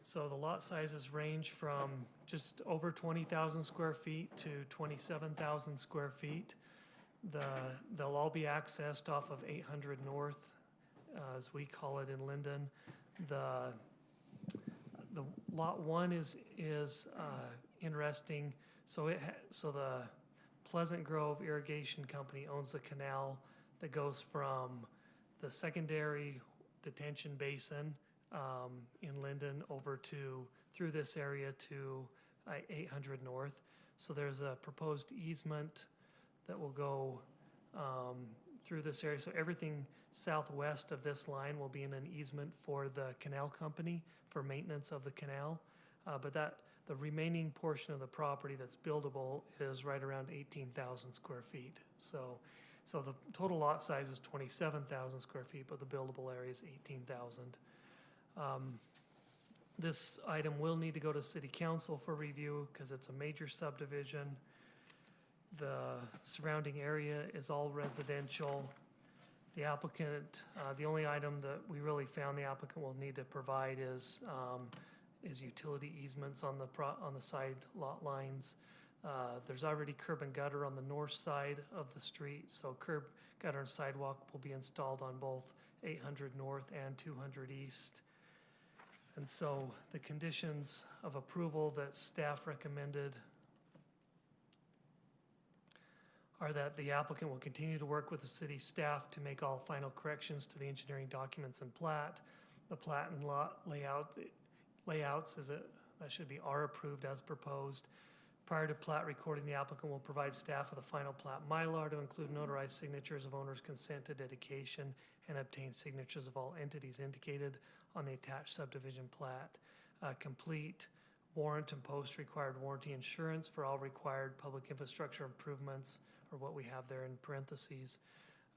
So the lot sizes range from just over 20,000 square feet to 27,000 square feet. They'll all be accessed off of 800 North, as we call it in Lindon. The lot one is interesting. So the Pleasant Grove Irrigation Company owns the canal that goes from the secondary detention basin in Lindon over through this area to 800 North. So there's a proposed easement that will go through this area. So everything southwest of this line will be in an easement for the canal company for maintenance of the canal. But the remaining portion of the property that's buildable is right around 18,000 square feet. So the total lot size is 27,000 square feet, but the buildable area is 18,000. This item will need to go to city council for review because it's a major subdivision. The surrounding area is all residential. The applicant, the only item that we really found the applicant will need to provide is utility easements on the side lot lines. There's already curb and gutter on the north side of the street, so curb, gutter, and sidewalk will be installed on both 800 North and 200 East. And so the conditions of approval that staff recommended are that the applicant will continue to work with the city staff to make all final corrections to the engineering documents and plat. The plat and lot layouts that should be are approved as proposed. Prior to plat recording, the applicant will provide staff with a final plat Mylar to include notarized signatures of owner's consent to dedication and obtain signatures of all entities indicated on the attached subdivision plat. Complete warrant and post-required warranty insurance for all required public infrastructure improvements, or what we have there in parentheses.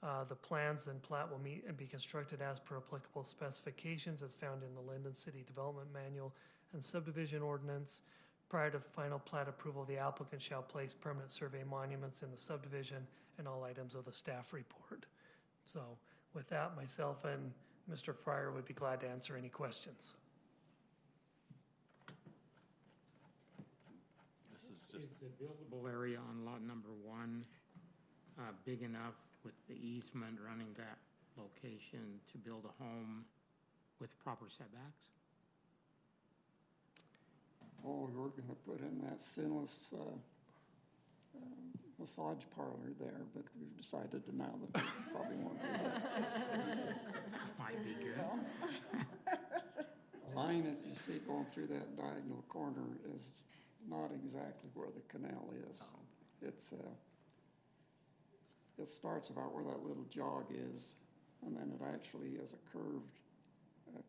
The plans and plat will meet and be constructed as per applicable specifications as found in the Lindon City Development Manual and Subdivision Ordinance. Prior to final plat approval, the applicant shall place permanent survey monuments in the subdivision and all items of the staff report. So with that, myself and Mr. Fryer would be glad to answer any questions. Is the buildable area on lot number one big enough with the easement running that location to build a home with proper setbacks? Oh, we're gonna put in that sinless massage parlor there, but we've decided to now that we probably won't do that. Might be good. The line that you see going through that diagonal corner is not exactly where the canal is. It's it starts about where that little jog is, and then it actually is a curved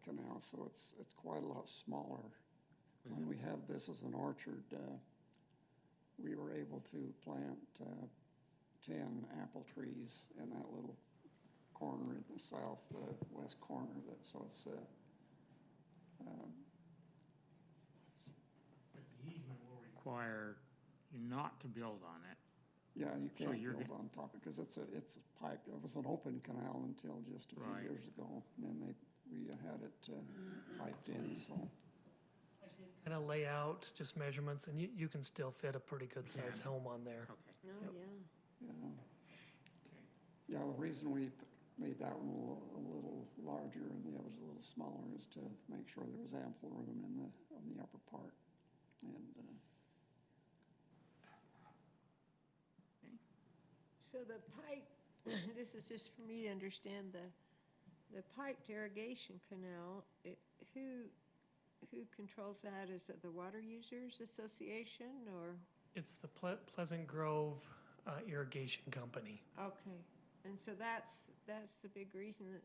canal, so it's quite a lot smaller. When we have this as an orchard, we were able to plant 10 apple trees in that little corner in the southwest corner of it, so it's But the easement will require you not to build on it. yeah, you So can't you're build on top because it's a pipe. It was an open canal until just a few Right. years ago, and then we had it piped in, so. Kind of layout, just measurements, and you can still fit a pretty good sized home on there. Okay. Oh, Yep. yeah. Yeah. Yeah, the reason we made that one a little larger and the others a little smaller is to make sure there was ample room on the upper part. And, So the pipe, this is just for me to understand, the piped irrigation canal, who controls that? Is it the Water Users Association or? It's the Pleasant Grove Irrigation Company. Okay, and so that's the big reason that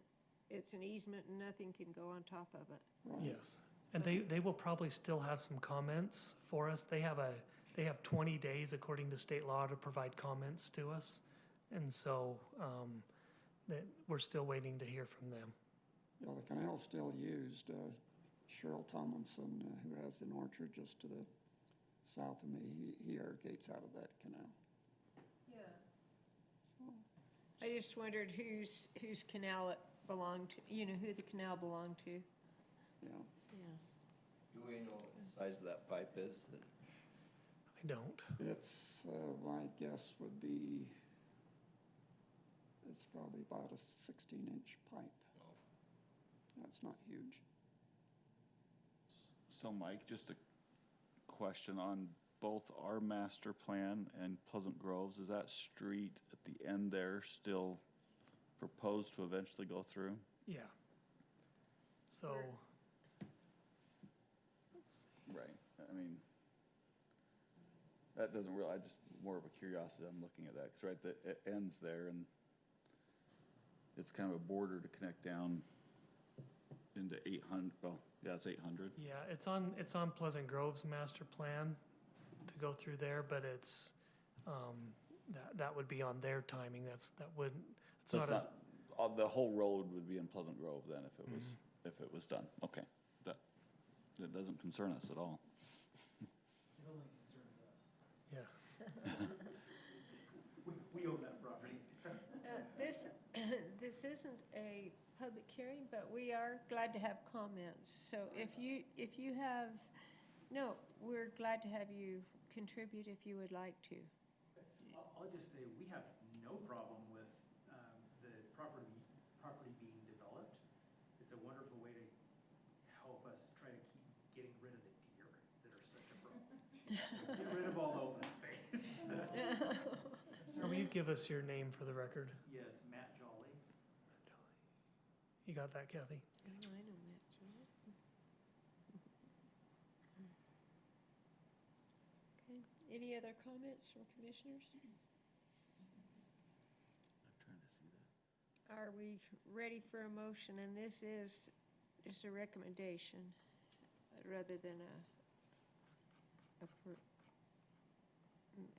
it's an easement and nothing can go on top of it. right. Yes, and they will probably still have some comments for us. They have 20 days according to state law to provide comments to us, and so that we're still waiting to hear from them. Yeah, the canal's still used. Cheryl Tomlinson, who has an orchard just to the south of me, he irrigates out of that canal. Yeah. I just wondered whose canal it belonged to, who the canal belonged to. Yeah. Yeah. Do we know what the size of that pipe is? I don't. It's, my guess would be, it's probably about a 16-inch pipe. That's not huge. So Mike, just a question on both our master plan and Pleasant Groves, is that street at the end there still proposed to eventually go through? Yeah. So, let's see. Right, I mean, that doesn't really, I just, more of a curiosity, I'm looking at that, because right, it ends there, and it's kind of a border to connect down into 800, well, yeah, it's 800. Yeah, it's on Pleasant Grove's master plan to go through there, but it's, that would be on their timing. It's So not it's as, not, the whole road would be in Pleasant Grove then if it was done, okay. That doesn't concern us at all. It only concerns us. yeah. We own that property. This isn't a public hearing, but we are glad to have comments. So if you have, no, we're glad to have you contribute if you would like to. I'll just say, we have no problem with the property being developed. It's a wonderful way to help us try to keep getting rid of the deer that are such a problem. Get rid of all the open space. Will you give us your name for the record? Yes, Matt Jolly. You got that, Kathy? I know Matt, right? Okay, any other comments from commissioners? I'm trying to see that. Are we ready for a motion? And this is a recommendation rather than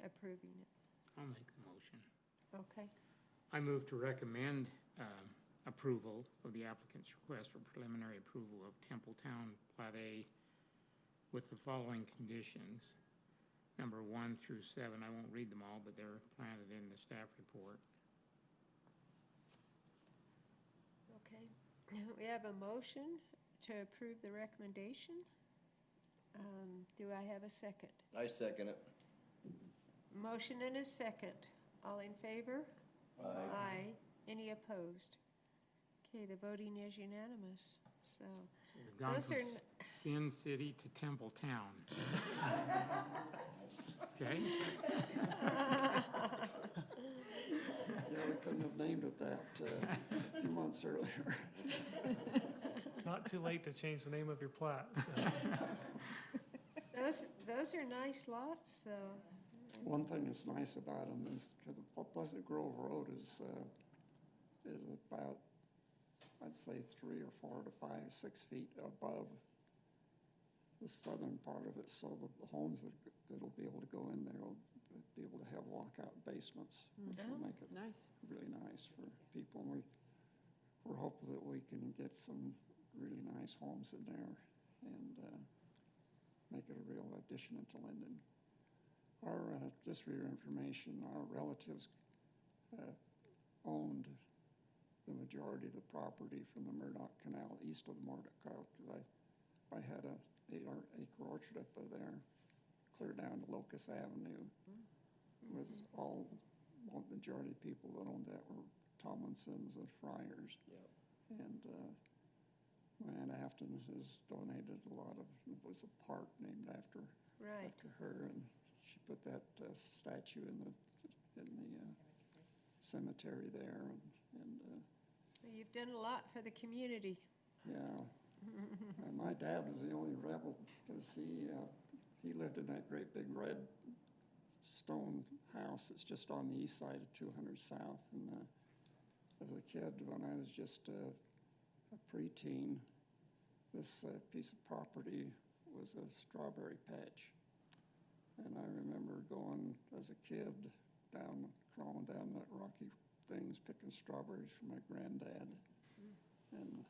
approving it. I'll make the motion. Okay, I move to recommend approval of the applicant's request for preliminary approval of Templetown Plat A with the following conditions. Number 1 through 7, I won't read them all, but they're planted in the staff report. okay. We have a motion to approve the recommendation. Do I have a second? I second it. Motion and a second. All in favor? Aye. Any opposed? Okay, the voting is unanimous, so. So we've gone Those from are Sin City to Templetown. Okay? Yeah, we couldn't have named it that a few months earlier. It's not too late to change the name of your plat, so. Those are nice lots, though. One thing that's nice about them is the Pleasant Grove Road is about, I'd say 3 or 4 to 5, 6 feet above the southern part of it, so the homes that'll be able to go in there will be able to have walkout basements, which will make it Nice. really nice for people. And we're hopeful that we can get some really nice homes in there and make it a real addition into Lindon. Just for your information, our relatives owned the majority of the property from the Murdoch Canal, east of the Murdoch Canal, because I had a 8-acre orchard up there, clear down to Locust Avenue. It was all, majority of people that owned that were Tomlinsons and Friars. Yep. And my Aunt Afton has donated a lot of, there's a park named after Right. her, and she put that statue in the cemetery there, and You've done a lot for the community. yeah. And my dad was the only rebel because he lived in that great big red stone house that's just on the east side of 200 South. And as a kid, when I was just a preteen, this piece of property was a strawberry patch. And I remember going as a kid crawling down that rocky things, picking strawberries for my granddad. And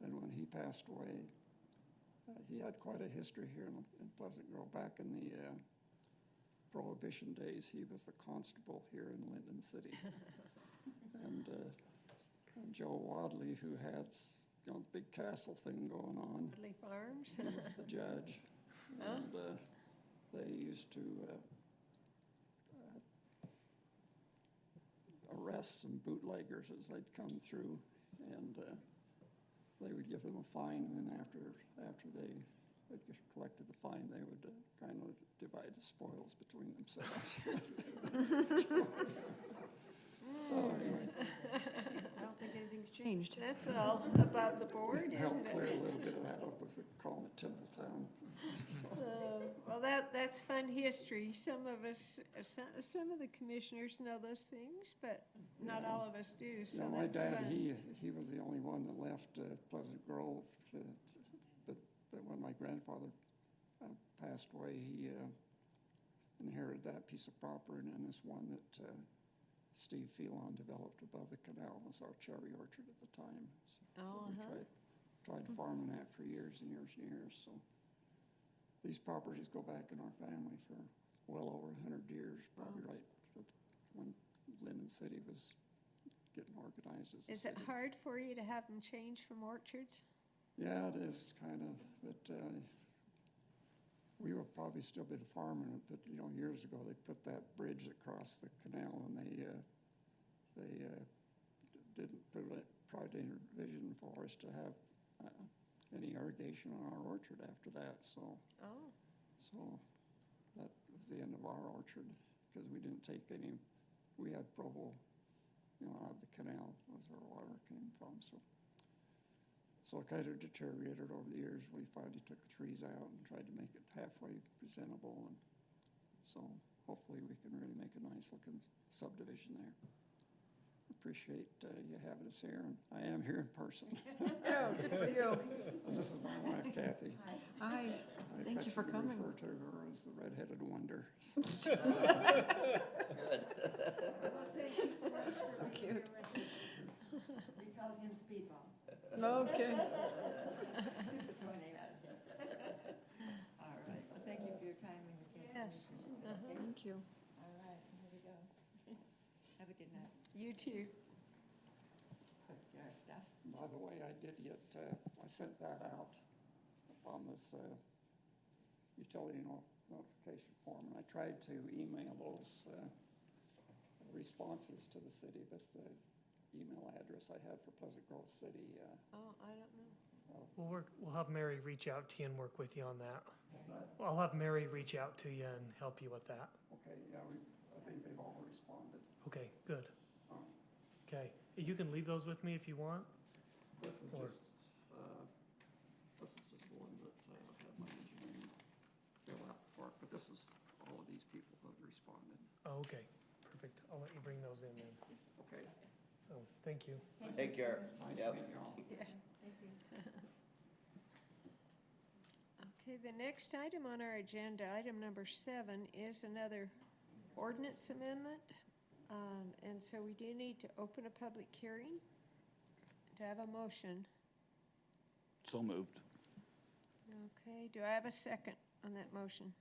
then when he passed away, he had quite a history here in Pleasant Grove. Back in the Prohibition days, he was the constable here in Lindon City. And Joe Wadley, who had you know, the big castle thing going on. Woodley Farms? He was the judge. And they used to arrest some bootleggers as they'd come through, and they would give them a fine, and then after they collected the fine, they would kind of divide the spoils between themselves. So anyway, I don't think anything's changed. That's all above the board, isn't helped clear a it? little bit of that up with calling it Templetown. So, Well, that's fun history. Some of us, some of the commissioners know those things, but not all of us do, so yeah, my that's dad, fun. he was the only one that left Pleasant Grove, but when my grandfather passed away, he inherited that piece of property, and this one that Steve Phelan developed above the canal was our cherry orchard at the time. So we tried farming that for years and years and years. So these properties go back in our family for well over 100 years, probably right when Lindon City was getting organized as a Is it city. hard for you to have them change from orchards? Yeah, it is kind of, but we would probably still be farming it, but you know, years ago they put that bridge across the canal, and they didn't put it, tried to envision for us to have any irrigation on our orchard after that. So that was the end of our orchard, because we didn't take any. We had Provo, you know, out of the canal was where water came from. So it kind of deteriorated over the years. We finally took the trees out and tried to make it halfway presentable, and so hopefully we can really make a nice looking subdivision there. Appreciate you having us here, and I am here in person. Oh, good for you. And this is my wife, Kathy. Hi, thank you for coming. I refer to her as the redheaded wonder. Well, thank you so much for So being cute. here. We call him Speedball. Okay. Just a funny name out of him. All right, well, thank you for your time and your attention. Yes. We appreciate it. Okay? Thank you. All right, here we go. Have a good night. You too. Get our stuff. By the way, I did get, I sent that out on this utility notification form, and I tried to email those responses to the city, but the email address I had for Pleasant Grove City. Oh, I don't know. We'll have Mary reach out to you and work with you on that. What's that? I'll have Mary reach out to you and help you with that. Okay, yeah, I think they've all responded. Okay, good. Um, Okay, you can leave those with me if you want. This is Or- just one that I've had my engineering fill out for it, but this is all of these people have responded. Oh, okay, perfect. I'll let you bring those in then. Okay. So, thank you. Take care. Nice Yep. meeting you all. Thank you. Okay, the next item on our agenda, item number 7, is another ordinance amendment. And so we do need to open a public hearing to have a motion. So moved. Okay, do I have a second on that motion?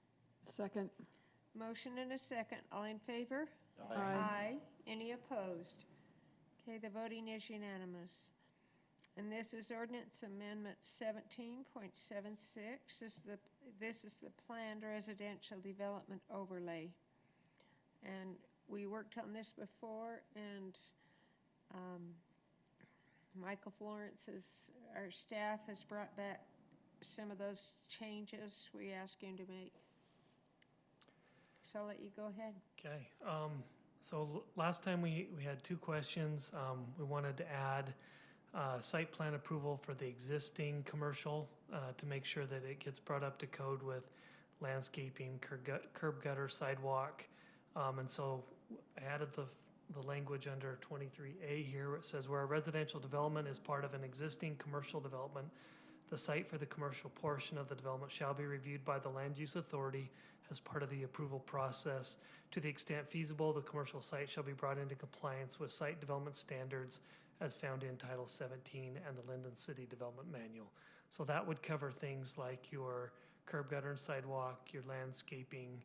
Second. Motion and a second. All in favor? Aye. Any opposed? Okay, the voting is unanimous. And this is ordinance amendment 17.76. This is the planned residential development overlay. And we worked on this before, and Michael Florence, our staff, has brought back some of those changes we asked him to make. So I'll let you go ahead. Okay, so last time we had 2 questions. We wanted to add site plan approval for the existing commercial to make sure that it gets brought up to code with landscaping, curb gutter, sidewalk. And so I added the language under 23A here, where it says where a residential development is part of an existing commercial development, the site for the commercial portion of the development shall be reviewed by the land use authority as part of the approval process. To the extent feasible, the commercial site shall be brought into compliance with site development standards as found in Title 17 and the Lindon City Development Manual. So that would cover things like your curb gutter and sidewalk, your landscaping,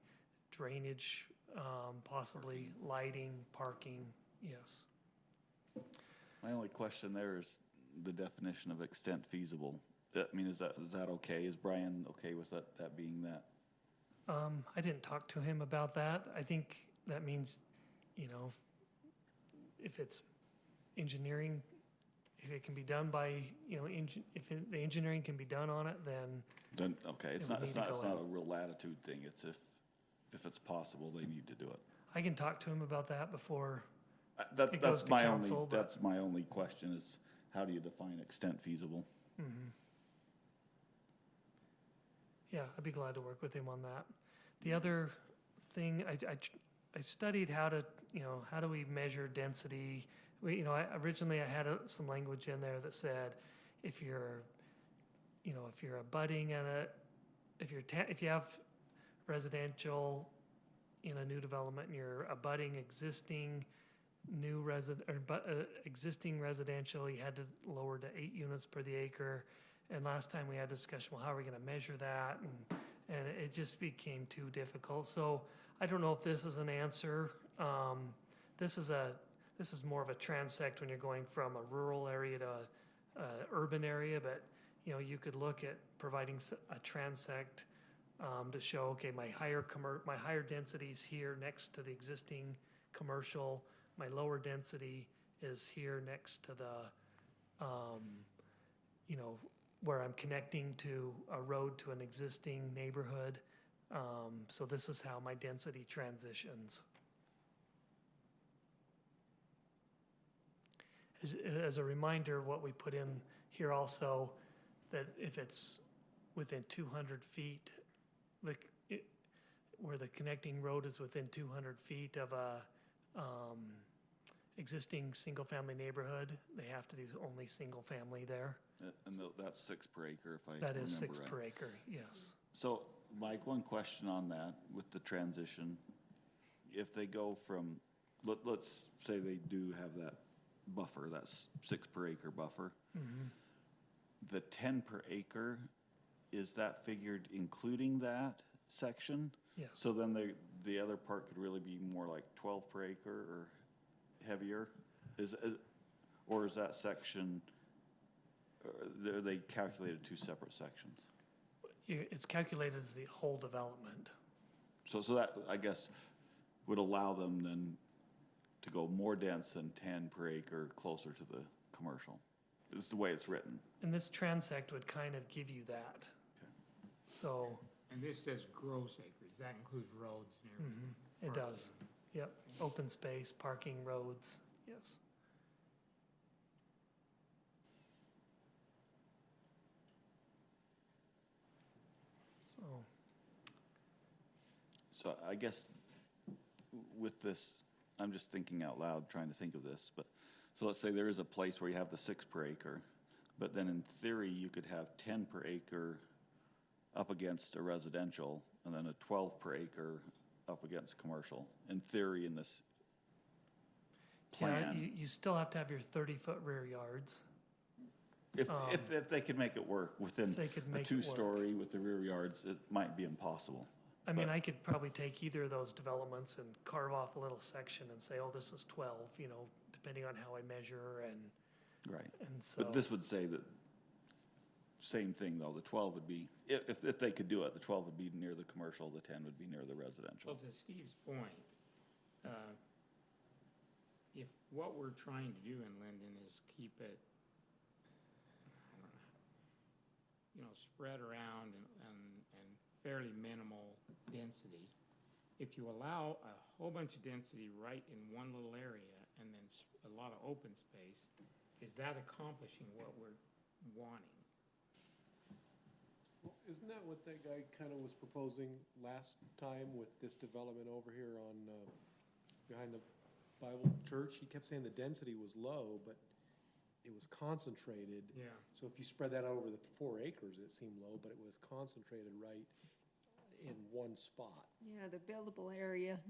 drainage, possibly lighting, parking, yes. My only question there is, the definition of extent feasible. I mean, is that okay? Is Brian okay with that being that? I didn't talk to him about that. I think that means, you know, if it's engineering, if it can be done by, you know, the engineering can be done on it, then Okay, it's It would not, it's need to not, it's go not in. a real latitude thing. It's if it's possible, they need to do it. I can talk to him about that before. It goes That's to my council, only, but- that's my only question is, how do you define extent feasible? Yeah, I'd be glad to work with him on that. The other thing, I studied how to, you know, how do we measure density? Originally I had some language in there that said, if you're abutting at if you have residential in a new development and you're abutting existing existing residential, you had to lower to 8 units per the acre. And last time we had discussion, well, how are we gonna measure that? And it just became too difficult. So I don't know if this is an answer. This is more of a transect when you're going from a rural area to a urban area, but you know, you could look at providing a transect to show, okay, my higher density is here next to the existing commercial. My lower density is here next to the, you know, where I'm connecting to a road to an existing neighborhood. So this is how my density transitions. As a reminder, what we put in here also, that if it's within 200 feet, where the connecting road is within 200 feet of a existing single-family neighborhood, they have to do only single-family there. And that's 6 per acre, if I remember right. That is 6 per acre, yes. So, Mike, one question on that with the transition. If they go from, let's say they do have that buffer, that's 6 per acre buffer. The 10 per acre, is that figured including that section? Yes. So then the other part could really be more like 12 per acre or heavier? Or is that section, are they calculated 2 separate sections? It's calculated as the whole development. So that, I guess, would allow them then to go more dense than 10 per acre closer to the commercial. Is the way it's written. And this transect would kind of give you that. Okay. So, And this says gross acreage, that includes roads and everything. it does. Yep, open space, parking, roads, yes. So I guess with this, I'm just thinking out loud, trying to think of this, but, so let's say there is a place where you have the 6 per acre, but then in theory, you could have 10 per acre up against a residential, and then a 12 per acre up against commercial, in theory, in this plan. Yeah, you still have to have your 30-foot rear yards. If they could make it work within If they could a make it work. 2-story with the rear yards, it might be impossible. I mean, I could probably take either of those developments and carve off a little section and say, oh, this is 12, you know, depending on how I measure and Right. so. But this would say that, same thing though, the 12 would be, if they could do it, the 12 would be near the commercial, the 10 would be near the residential. Well, to Steve's point, if what we're trying to do in Lindon is keep it, I don't know, you know, spread around and fairly minimal density, if you allow a whole bunch of density right in one little area and then a lot of open space, is that accomplishing what we're wanting? Well, isn't that what that guy kind of was proposing last time with this development over here on, behind the Bible church? He kept saying the density was low, but it was concentrated. Yeah. So if you spread that out over the 4 acres, it seemed low, but it was concentrated right in one spot. Yeah, the buildable area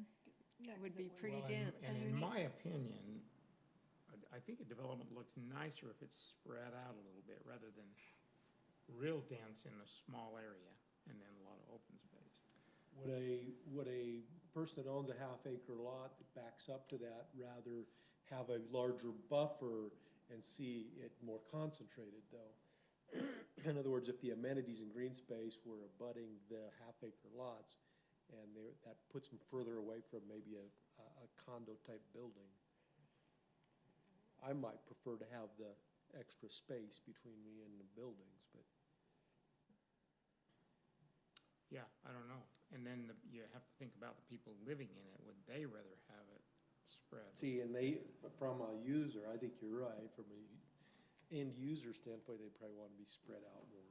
would be pretty Well, dense. And in my opinion, I think a development looks nicer if it's spread out a little bit rather than real dense in a small area and then a lot of open space. Would a person that owns a half-acre lot that backs up to that rather have a larger buffer and see it more concentrated though. In other words, if the amenities and green space were abutting the half-acre lots, and that puts them further away from maybe a condo-type building, I might prefer to have the extra space between me and the buildings, but Yeah, I don't know. And then you have to think about the people living in it. Would they rather have it spread? see, and from a user, I think you're right, from a end user standpoint, they probably want to be spread out more.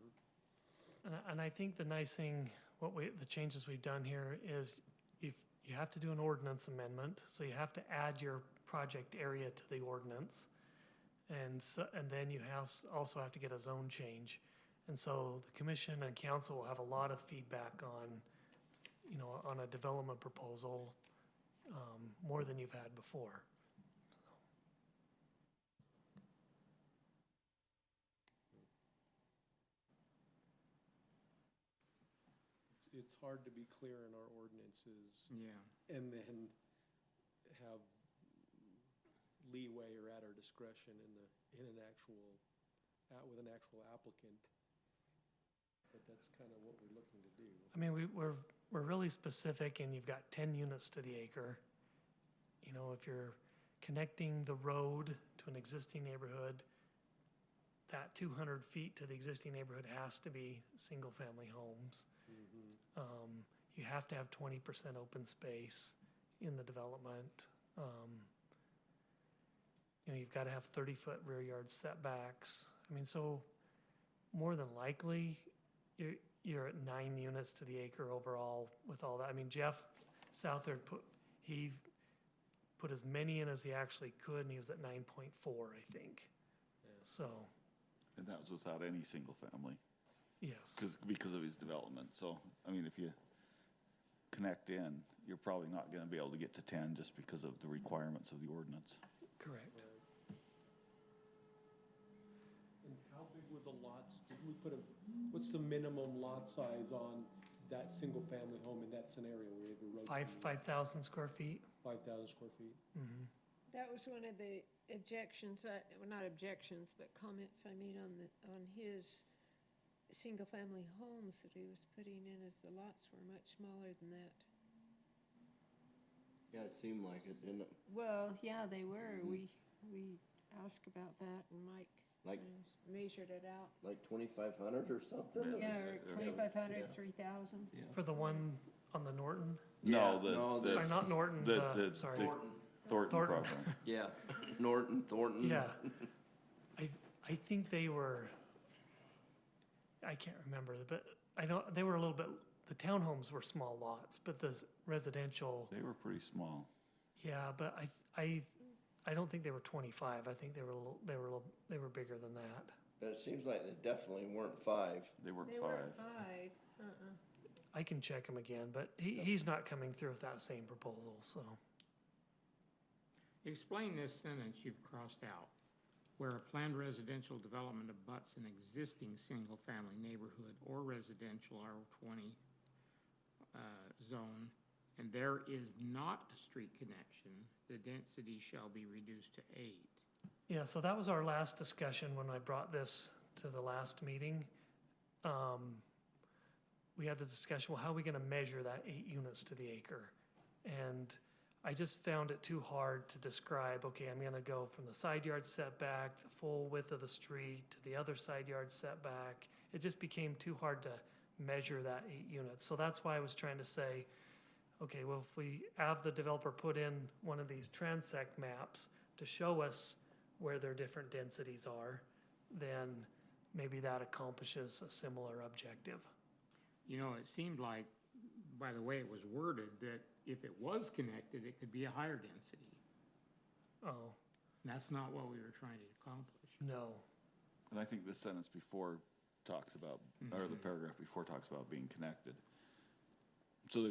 And I think the nice thing, the changes we've done here is you have to do an ordinance amendment, so you have to add your project area to the ordinance. And then you also have to get a zone change. And so the commission and council will have a lot of feedback on a development proposal, more than you've had before. It's hard to be clear in our ordinances Yeah. and then have leeway or at our discretion with an actual applicant. But that's kind of what we're looking to do. I mean, we're really specific, and you've got 10 units to the acre. You know, if you're connecting the road to an existing neighborhood, that 200 feet to the existing neighborhood has to be single-family homes. You have to have 20% open space in the development. You've got to have 30-foot rear yard setbacks. I mean, so more than likely, you're at 9 units to the acre overall with all that. I mean, Jeff Southard put as many in as he actually could, and he was at 9.4, I think. Yeah. So, And that was without any single family, yes. because of his development. So, I mean, if you connect in, you're probably not gonna be able to get to 10 just because of the requirements of the ordinance. Correct. And how big were the lots? Didn't we what's the minimum lot size on that single-family home in that scenario? We have a road. 5,000 square feet. 5,000 square feet. Mm-hmm. That was one of the objections, well, not objections, but comments I made on his single-family homes that he was putting in, as the lots were much smaller than that. Yeah, it seemed like it, didn't it? Well, yeah, they were. We asked about that, and Mike Like, measured it out. like 2,500 or something? Yeah, or Yeah. 2,500, Yeah. 3,000. Yeah. For the one on the Norton, No, or not Norton, sorry. Thornton Thornton. property. Yeah, Norton, Thornton. Yeah. I think they were, I can't remember, but they were a little bit, the townhomes were small lots, but the residential, They were pretty small. yeah, but I don't think they were 25. I think they were bigger than that. But it seems like they definitely weren't 5. They weren't They 5. weren't 5. I can check him again, but he's not coming through with that same proposal, so. Explain this sentence you've crossed out. Where a planned residential development abuts an existing single-family neighborhood or residential R20 zone, and there is not a street connection, the density shall be reduced to 8. Yeah, so that was our last discussion when I brought this to the last meeting. We had the discussion, well, how are we gonna measure that 8 units to the acre? And I just found it too hard to describe, okay, I'm gonna go from the side yard setback, the full width of the street, to the other side yard setback. It just became too hard to measure that 8 units. So that's why I was trying to say, okay, well, if we have the developer put in one of these transect maps to show us where their different densities are, then maybe that accomplishes a similar objective. You know, it seemed like, by the way it was worded, that if it was connected, it could be a higher density. Oh, That's not what we were trying to accomplish. no. And I think the sentence before talks about, or the paragraph before talks about being connected. So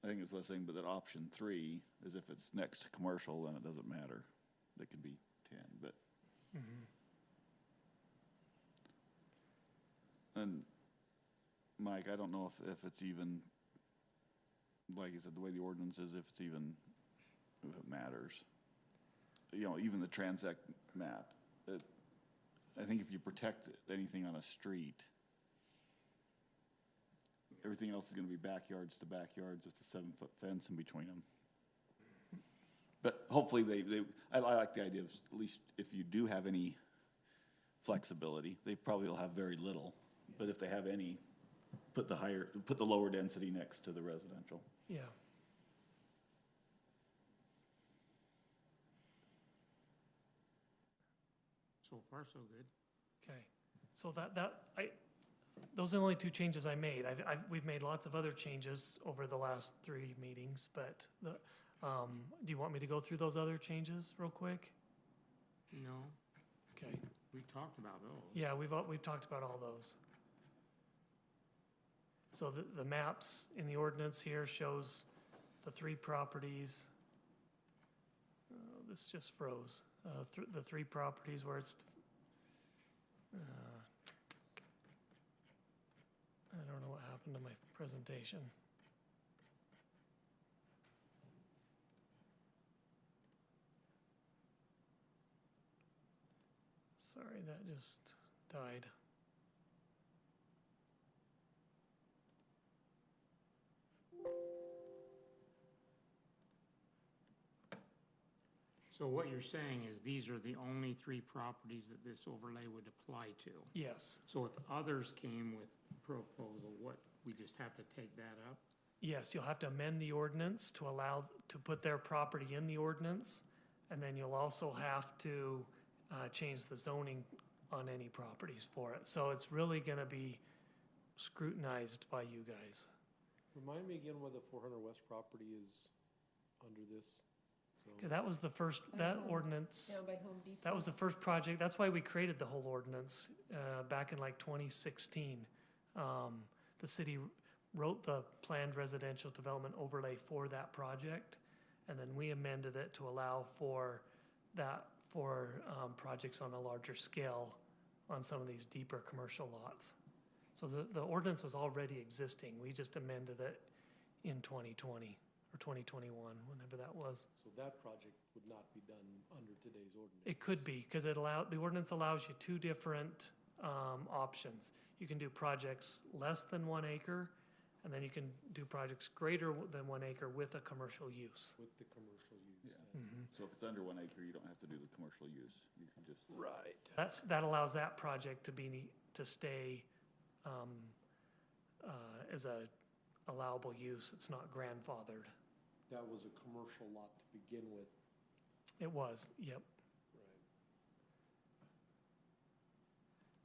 I think it's less thing, but that option 3 is if it's next to commercial, then it doesn't matter. They could be 10, but. And Mike, I don't know if it's even, like you said, the way the ordinance is, if it matters. even the Transect map, I think if you protect anything on a street, everything else is gonna be backyards to backyards with a 7-foot fence in between them. But hopefully I like the idea of, at least if you do have any flexibility, they probably will have very little, but if they have any, put the lower density next to the residential. Yeah. So far, so good. Okay, so those are the only two changes I made. We've made lots of other changes over the last 3 meetings, but do you want me to go through those other changes real quick? No, Okay, we've talked about those. yeah, we've talked about all those. So the maps in the ordinance here shows the 3 properties. This just froze. The 3 properties where it's, I don't know what happened to my presentation. Sorry, that just died. So what you're saying is these are the only 3 properties that this overlay would apply to? Yes, So if others came with proposal, we just have to take that up? yes, you'll have to amend the ordinance to allow, to put their property in the ordinance, and then you'll also have to change the zoning on any properties for it. So it's really gonna be scrutinized by you guys. Remind me again why the 400 West property is under this. Okay, that was the first, that ordinance, Down by Home Depot. that was the first project, that's why we created the whole ordinance, back in like 2016. The city wrote the planned residential development overlay for that project, and then we amended it to allow for that, for projects on a larger scale on some of these deeper commercial lots. So the ordinance was already existing, we just amended it in 2020 or 2021, whenever that was. So that project would not be done under today's ordinance? It could be, because the ordinance allows you 2 different options. You can do projects less than 1 acre, and then you can do projects greater than 1 acre with a commercial use. With the commercial use. Yeah. That's- So if it's under 1 acre, you don't have to do the commercial use, you can just. Right. That allows that project to stay as a allowable use. It's not grandfathered. That was a commercial lot to begin with. It was, yep. Right.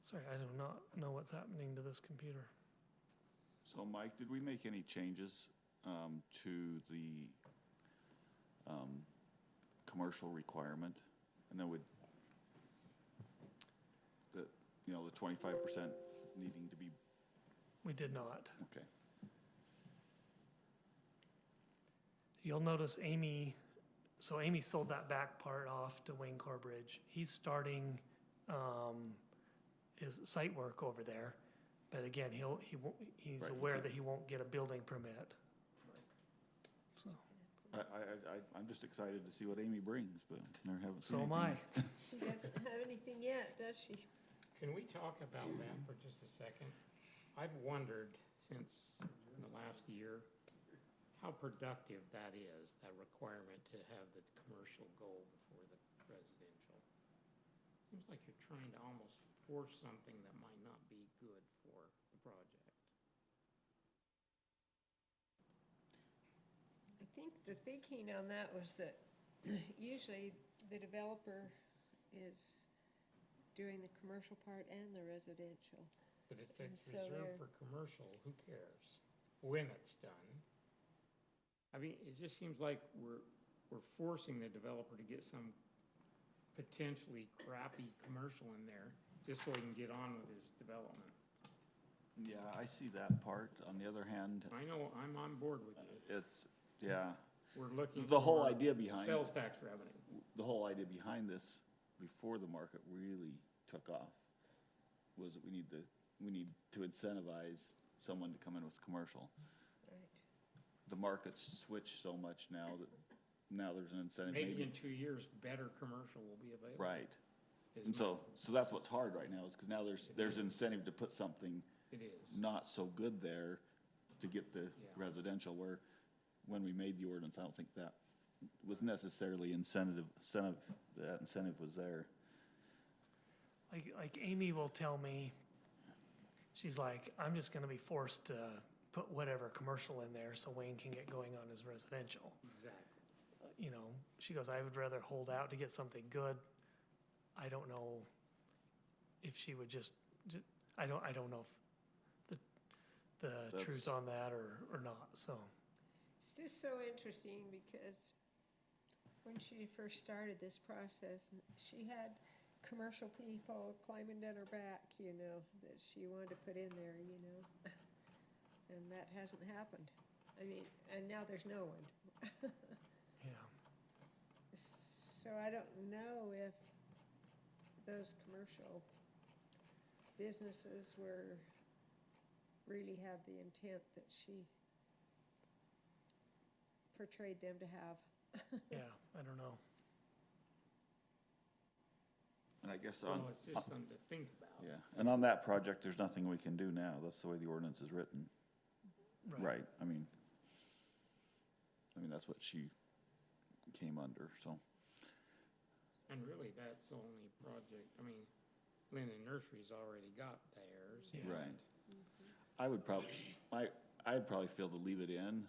Sorry, I do not know what's happening to this computer. So Mike, did we make any changes to the commercial requirement? And then the 25% needing to be, We did not. okay. You'll notice Amy sold that back part off to Wayne Corbridge. He's starting his site work over there, but again, he's Right, aware okay. that he won't get a building permit. So, I'm just excited to see what Amy brings, but I haven't seen so am anything. I. She doesn't have anything yet, does she? Can we talk about that for just a second? I've wondered since the last year how productive that is, that requirement to have the commercial go before the residential. Seems like you're trying to almost force something that might not be good for the project. I think the thinking on that was that usually the developer is doing the commercial part and the residential. But if And it's so they're- reserved for commercial, who cares when it's done? I mean, it just seems like we're forcing the developer to get some potentially crappy commercial in there just so he can get on with his development. Yeah, I see that part. On the other hand, I know, I'm on board with you. it's, yeah, We're looking the whole for idea behind, sales tax revenue. the whole idea behind this, before the market really took off, was that we need to incentivize someone to come in with commercial. Right. The market's switched so much now that now there's an incentive, Maybe in 2 years, better commercial will be available. right. is And my- so that's what's hard right now, is because now there's incentive to put something It is. not so good there to get the Yeah. residential, where when we made the ordinance, I don't think that was necessarily incentive, that incentive was there. Like Amy will tell me, she's like, I'm just gonna be forced to put whatever commercial in there so Wayne can get going on his residential. Exactly. You know, she goes, I would rather hold out to get something good. I don't know if she would I don't know if the truth on that or not, so. It's just so interesting because when she first started this process, she had commercial people climbing down her back, you know, that she wanted to put in there, you know. And that hasn't happened. I mean, and now there's no one. Yeah, So I don't know if those commercial businesses really have the intent that she portrayed them to have. yeah, I don't know. And I guess Well, it's just something to think about. yeah, and on that project, there's nothing we can do now. That's the way the ordinance is written. Right, I mean, that's what she came under, so. And really, that's the only project, I mean, Lindon Nursery's already got theirs. Yeah. Right. I'd probably feel to leave it in.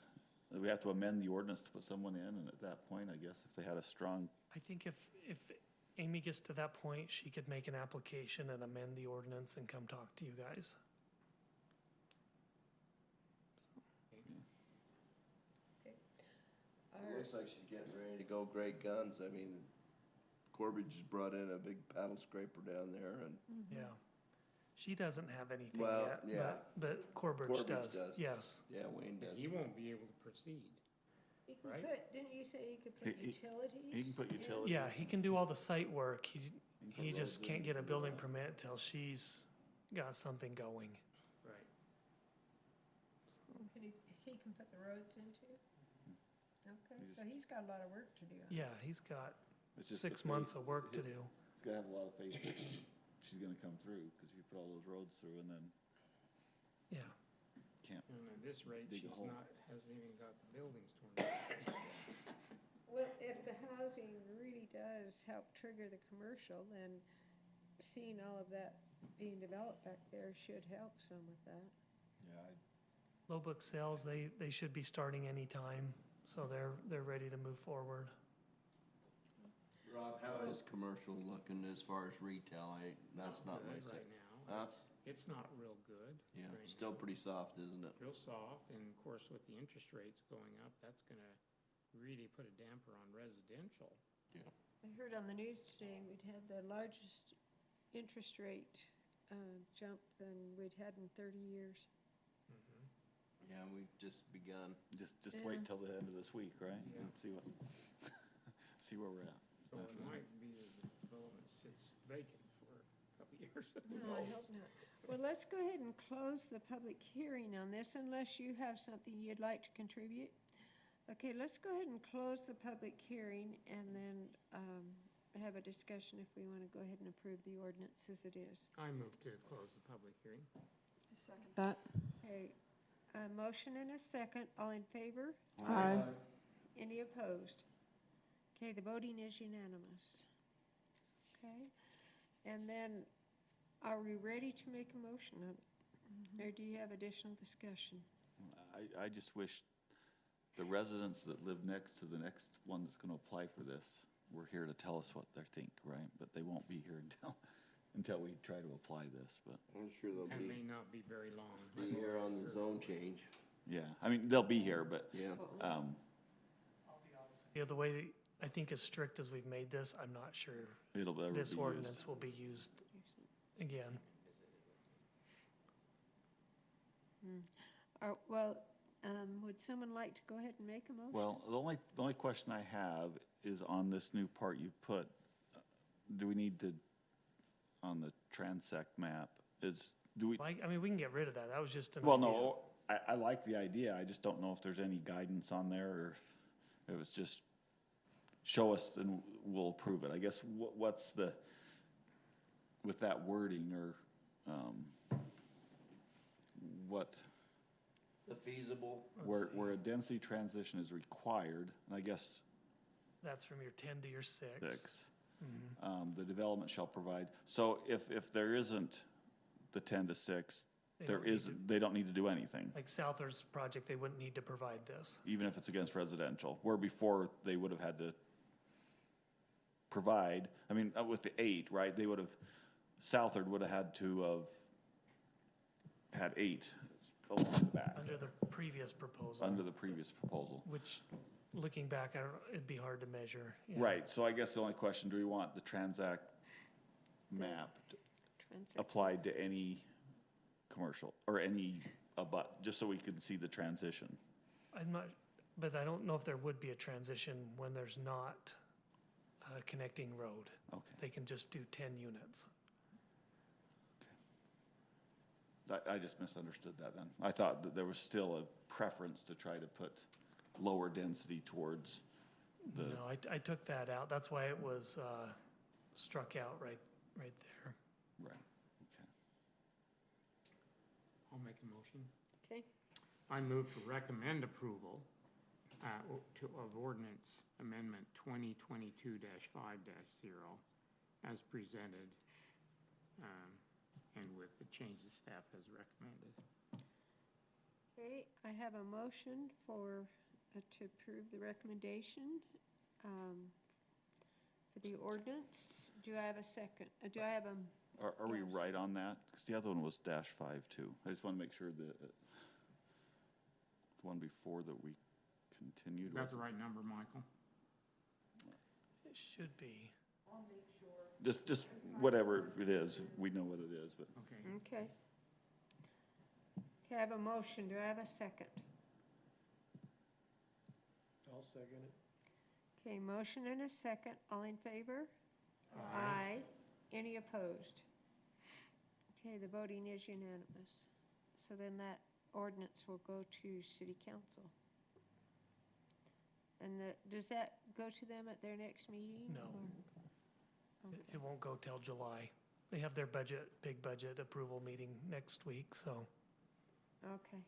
We have to amend the ordinance to put someone in, and at that point, I guess, if they had a strong, I think if Amy gets to that point, she could make an application and amend the ordinance and come talk to you guys. It looks like she's getting ready to go great guns. I mean, Corbett just brought in a big paddle scraper down there and Yeah. She doesn't have anything Well, yet, yeah. but Corbridge Corbridge does, does. yes. yeah, Wayne does. He won't be able to proceed. You can Right. put, didn't you say you could put He- utilities? he can put in? utilities. Yeah, he can do all the site work. He put just roads can't in. get a building permit until she's got something going. Right. He can put the roads into? Okay, He so just- he's got a lot of work to do. Yeah, he's got It's just the 6 months faith. of work to do. He's gotta have a lot of faith that she's gonna come through, because you put all those roads through and then Yeah, can't. And at this rate, Dig a she's hole. hasn't even got the buildings torn down. Well, if the housing really does help trigger the commercial, then seeing all of that being developed back there should help some with that. Yeah, low book sales, they should be starting anytime, so they're ready to move forward. Rob, how is commercial looking as far as retail? That's not my good sector. right now. Huh? It's not real good. Yeah, right still now. pretty pretty soft, isn't it? Real soft, and of course, with the interest rates going up, that's gonna really put a damper on residential. I heard on the news today, we'd had the largest interest rate jump than we'd had in 30 years. Yeah, we've just begun. just Yeah. wait till the end of this week, right? Yeah. And see what, see where we're at. So it Definitely. might be that the development sits vacant for a couple of years. Who No, I knows? hope not. Well, let's go ahead and close the public hearing on this unless you have something you'd like to contribute. Okay, let's go ahead and close the public hearing and then have a discussion if we want to go ahead and approve the ordinance as it is. I move to close the public hearing. That, Okay, a motion and a second. All in favor? aye. Any opposed? Okay, the voting is unanimous. Okay, and then are we ready to make a motion on it? Or do you have additional discussion? I just wish the residents that live next to the next one that's gonna apply for this were here to tell us what they think, right? But they won't be here until we try to apply this, but, I'm sure they'll That may be not be very long. here on the zone change. yeah, I mean, they'll be here, but, Yeah. Yeah, the way, I think as strict as we've made this, I'm not sure it'll ever be this used. ordinance will be used again. Well, would someone like to go ahead and make a motion? Well, the only question I have is on this new part you put, do we need to, on the transect map, do we, Like, I mean, we can get rid of that. That was just an well, idea. no, I like the idea, I just don't know if there's any guidance on there, or if it was just show us and we'll approve it. I guess what's the, with that wording or, what, The feasible, where a density transition is required, and I guess That's from your 10 to your 6. 6, the development shall provide, so if there isn't the 10 to 6, They there don't need isn't, they don't need to do anything, Like Souther's project, they wouldn't need to provide this. even if it's against residential, where before they would have had to provide, I mean, with the 8, right, they would have, Southard would have had to have had 8 along the back, Under the previous proposal. under the previous proposal. Which, looking back, I don't, it'd be hard to measure. Yeah. Right, so I guess the only question, do we want the Transact map Transact. applied to any commercial, or any just so we can see the transition? I'm not, but I don't know if there would be a transition when there's not a connecting road. Okay, They can just do 10 units. I just misunderstood that then. I thought that there was still a preference to try to put lower density towards the, No, I took that out. That's why it was struck out right there. right, okay. I'll make a motion. Okay, I move to recommend approval of ordinance amendment 2022-5-0 as presented, and with the changes staff has recommended. okay, I have a motion for, to approve the recommendation for the ordinance. Do I have a second? Do I have a, Are we Yes. right on that? Because the other one was -5 too. I just want to make sure that the one before that we continued. Is that the was- right number, Michael? It should be. Just whatever it is, we know what it is, but Okay. okay. Okay, I have a motion. Do I have a second? I'll second it. Okay, motion and a second. All in favor? Aye. Any opposed? Okay, the voting is unanimous. So then that ordinance will go to city council. And does that go to them at their next meeting? No. or- It won't go till July. They have their big budget approval meeting next week, so. Okay.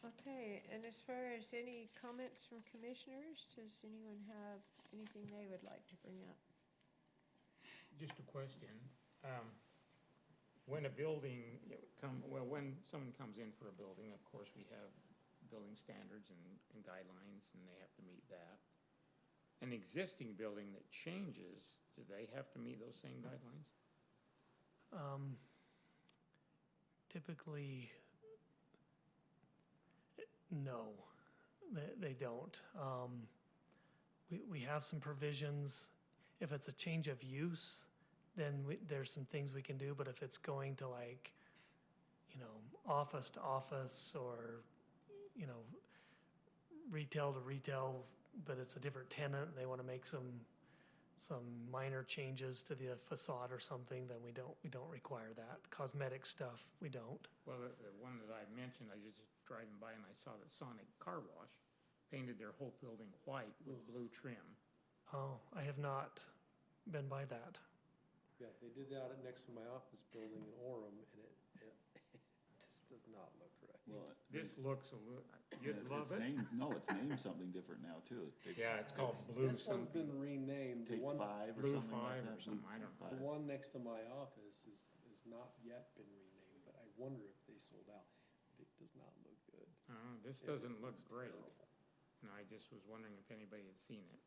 Okay, and as far as any comments from commissioners, does anyone have anything they would like to bring up? Just a question. When a building, when someone comes in for a building, of course, we have building standards and guidelines, and they have to meet that. An existing building that changes, do they have to meet those same guidelines? Typically, no, they don't. We have some provisions. If it's a change of use, then there's some things we can do, but if it's going to like, office to office or, retail to retail, but it's a different tenant, and they want to make some minor changes to the facade or something, then we don't require that. Cosmetic stuff, we don't. Well, the one that I mentioned, I was just driving by and I saw that Sonic Car Wash painted their whole building white with blue trim. Oh, I have not been by that. Yeah, they did that next to my office building in Orem, and it just does not look right. well, This looks a little, you'd love it's it. named, no, it's named something different now too. Yeah, it's called Blue This one's something. been renamed. The Take one, 5 or Blue something like 5 that. or something, I don't know. the one next to my office is not yet been renamed, but I wonder if they sold out. But it does not look good. This It doesn't just look looks great. terrible. And I just was wondering if anybody had seen it.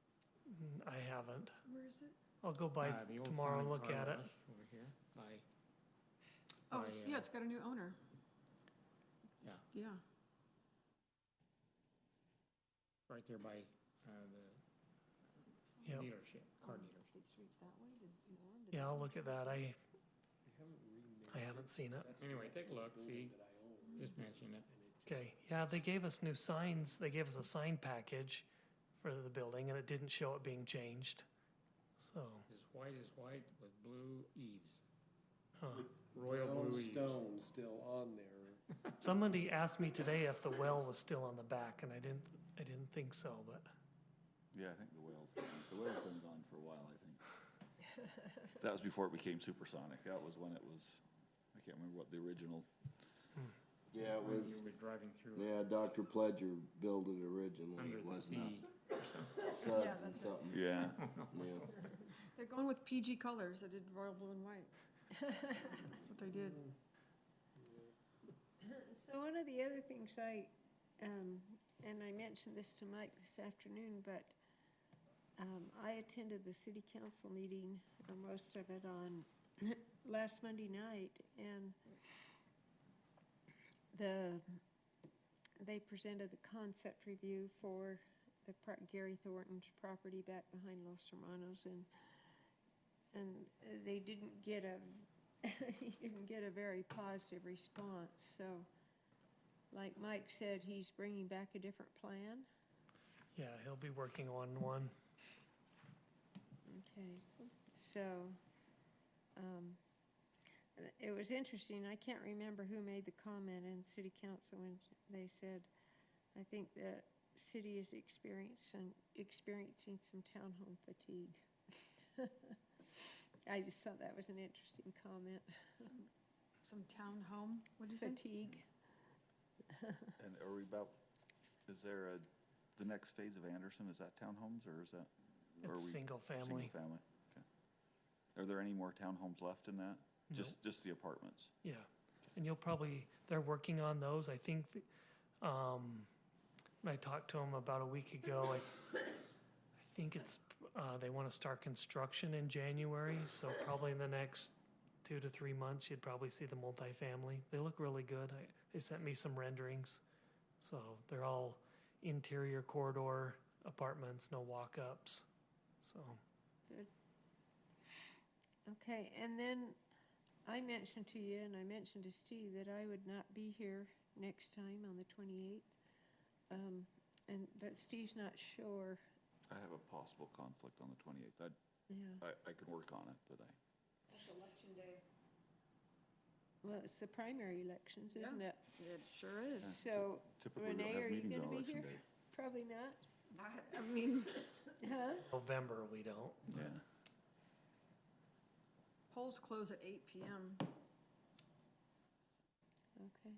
I haven't. Where is it? I'll go by The old tomorrow and Sonic look Car at it. Wash over here by, Oh, by, yeah, it's got a new owner. Yeah. Yeah. right there by the Yep. dealership, car dealer. Yeah, I'll look at that. They haven't renamed I haven't seen it. That's Anyway, next take a to the look, building see. that I own, Just mention it. and it just- Okay, yeah, they gave us new signs. They gave us a sign package for the building, and it didn't show it being changed. So, As white with blue eaves, huh. royal Brown blue eaves. stone still on there. Somebody asked me today if the well was still on the back, and I didn't think so, but Yeah, I think the whale's been gone for a while, I think. That was before it became supersonic. That was when it was, I can't remember what the original, Yeah, it When was, you were driving through yeah, Dr. Pledger built it originally. under It the wasn't sea or something. Suds and something. yeah. Yeah. They're going with PG colors. They did royal blue and white. That's what they did. So one of the other things and I mentioned this to Mike this afternoon, but I attended the city council meeting, most of it on last Monday night, and they presented the concept review for Gary Thornton's property back behind Los Hermanos, and they didn't get he didn't get a very positive response. So, like Mike said, he's bringing back a different plan. Yeah, he'll be working on one. Okay, so, it was interesting, I can't remember who made the comment in city council when they said, I think the city is experiencing some townhome fatigue. I just thought that was an interesting comment. Some townhome, what did you say? Fatigue. And are we about, is there the next phase of Anderson, is that townhomes or is that? or are It's we- single family. Single family, okay. Are there any more townhomes left in that? Just the apartments? Yeah, and they're working on those. I think, when I talked to them about a week ago, I think they want to start construction in January, so probably in the next 2 to 3 months, you'd probably see the multifamily. They look really good. They sent me some renderings. So they're all interior corridor apartments, no walk-ups, so. Good. Okay, and then I mentioned to you, and I mentioned to Steve, that I would not be here next time on the 28th. But Steve's not sure. I have a possible conflict on the 28th. Yeah. I can work on it, but That's election day. Well, it's the primary elections, isn't it? It sure is. So, typically we don't Renee, have are you meetings gonna on be election here? day. Probably not. I mean, Huh? November, we don't. Yeah. polls close at 8 p.m. Okay.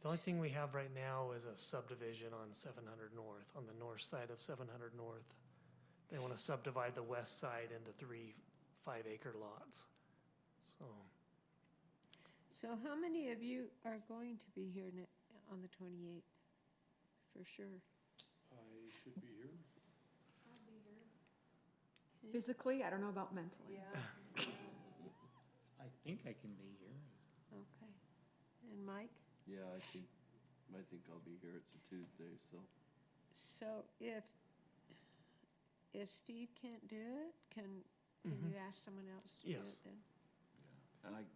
The only thing we have right now is a subdivision on 700 North, on the north side of 700 North. They want to subdivide the west side into 3 5-acre lots. So how many of you are going to be here on the 28th? For sure. I should be here. I'll be here. Physically, I don't know about mentally. Yeah. I think I can be here. Okay. And Mike? Yeah, I think I'll be here. It's a Tuesday, so. So if Steve can't do it, can you ask someone else to do it Yes. then? Yeah. And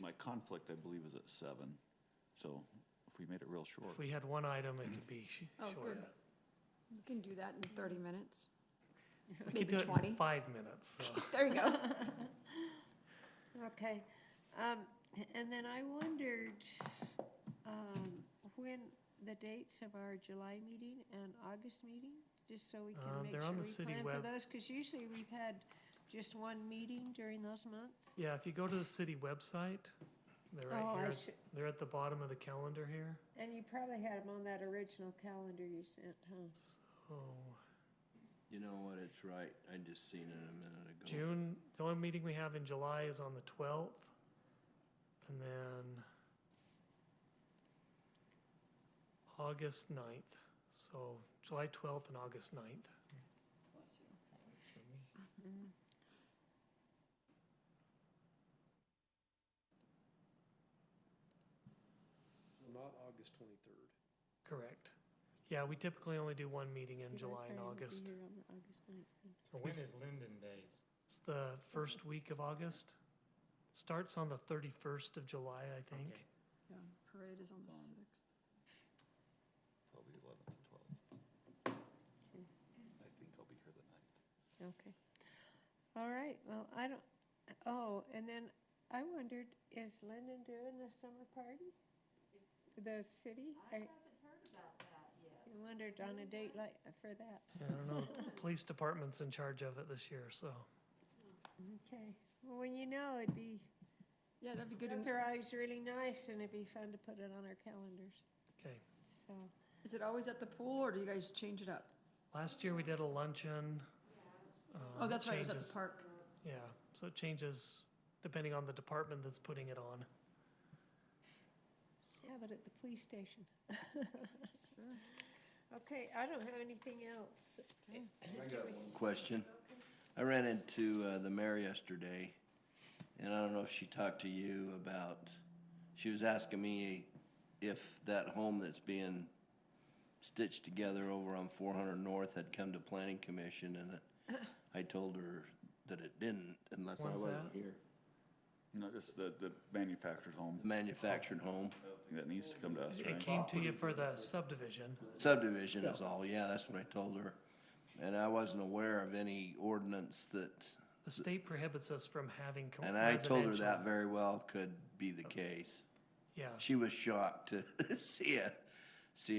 my conflict, I believe, is at 7. So if we made it real short. If we had one item, it could be Oh, short. good. We can do that in 30 minutes. We Maybe could do it 20. in 5 minutes. So. There you go. Okay. And then I wondered when the dates of our July meeting and August meeting, just so we can make they're sure on the we city plan web. for those, because usually we've had just one meeting during those months. Yeah, if you go to the city website, they're right Oh, here. I should- They're at the bottom of the calendar here. And you probably had them on that original calendar you sent, huh? So You know what, it's right. I just seen it a minute ago. June, the only meeting we have in July is on the 12th. And then August 9th. So July 12th and August 9th. Not August 23rd. Correct. Yeah, we typically only do one meeting in You July and probably won't be August. here on the August 9th then. So when is Lindon Days? It's the first week of August. Starts on the 31st of July, I think. Okay. Yeah, parade is on the 6th. Probably 11th and 12th. I think I'll be here the 9th. Okay. All right, well, and then I wondered, is Lindon doing the summer party? The city? I haven't heard about that yet. I wondered on a date like for that. I don't know, police department's in charge of it this year, so. Okay, well, when you know, it'd be, Yeah, that'd be good. those are always really nice, and it'd be fun to put it on our calendars, Okay. so. Is it always at the pool, or do you guys change it up? Last year we did a luncheon. Oh, that's right, it was at changes- the park. Yeah, so it changes depending on the department that's putting it on. Let's have it at the police station. Okay, I don't have anything else. I got one question. I ran into the mayor yesterday, and I don't know if she talked to you about, she was asking me if that home that's being stitched together over on 400 North had come to planning commission, and I told her that it didn't unless I When's wasn't that? here. No, just the manufactured home. Manufactured home. I don't think that needs to come to us, It right? came to you for the subdivision. Subdivision is all, yeah, that's what I told her. And I wasn't aware of any ordinance that, The state prohibits us from having and I told her residential. that very well could be the case. Yeah, She was shocked to see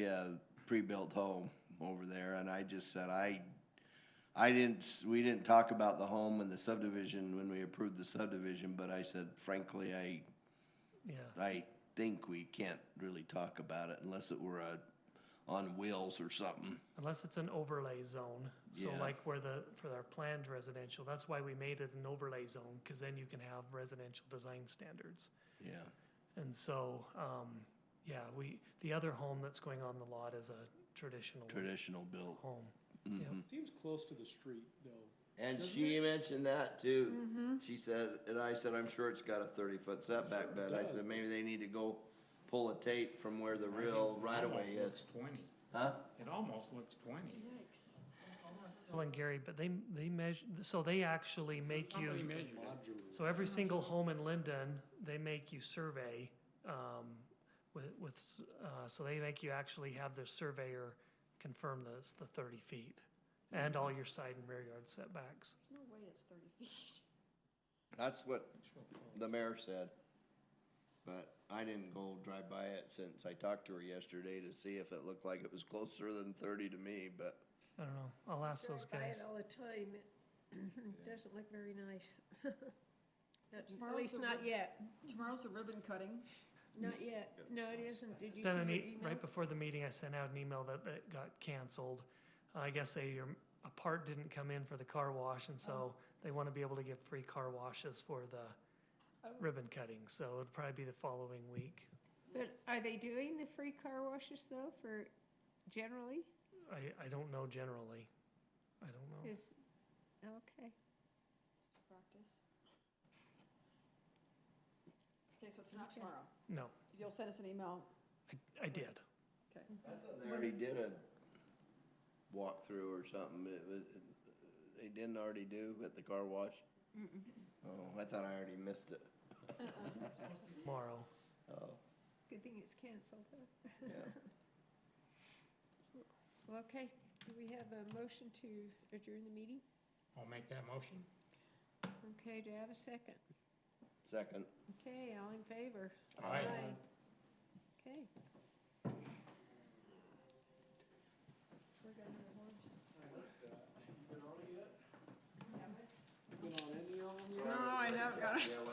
a pre-built home over there, and I just said, we didn't talk about the home and the subdivision when we approved the subdivision, but I said, frankly, yeah. I think we can't really talk about it unless it were on wheels or something. Unless it's an overlay zone, so Yeah. like for our planned residential, that's why we made it an overlay zone, cause then you can have residential design standards. Yeah, And so, yeah, the other home that's going on the lot is a traditional built. home. Mhm. Seems close to the street, though. And Doesn't she mentioned that too. She said, and I said, I'm sure it's got a 30-foot setback, Sure it but I does. said, maybe they need to go pull a tape from where the I real think it right of way almost is. looks 20. Huh? It almost looks 20. Bill and Gary, but they measure, so they actually make you, Somebody measured it. Modular. so every single home in Lindon, they make you survey, so they make you actually have the surveyor confirm that it's the 30 feet. And all your side and rear yard setbacks. No way it's 30 feet. That's what the mayor said. But I didn't go drive by it since I talked to her yesterday to see if it looked like it was closer than 30 to me, but I don't know, I'll ask those Drive by it guys. all the time. It doesn't look very nice. At Tomorrow's least the not rib- yet. Tomorrow's the ribbon cutting. Not yet. No, it isn't. Did you see Sent my an email? right before the meeting, I sent out an email that got canceled. I guess a part didn't come in for the car wash, and so they want to be able to give free car washes for the ribbon cutting, so it'd probably be the following week. But are they doing the free car washes though for generally? I don't know generally. I don't know. Is, okay. Practice. Okay, so it's not Okay. tomorrow. No, You'll send us an email. I did. Okay. I thought they already did a walkthrough or something. They didn't already do at the car wash? Oh, I thought I already missed it. Tomorrow. Oh, Good thing it's canceled, huh? yeah. Well, okay. Do we have a motion to adjourn the meeting? I'll make that motion. Okay, do I have a second? Second. Okay, all in favor? Aye. Okay. We're gonna have a horse. You been on any of them yet? No, I haven't got it. Yeah,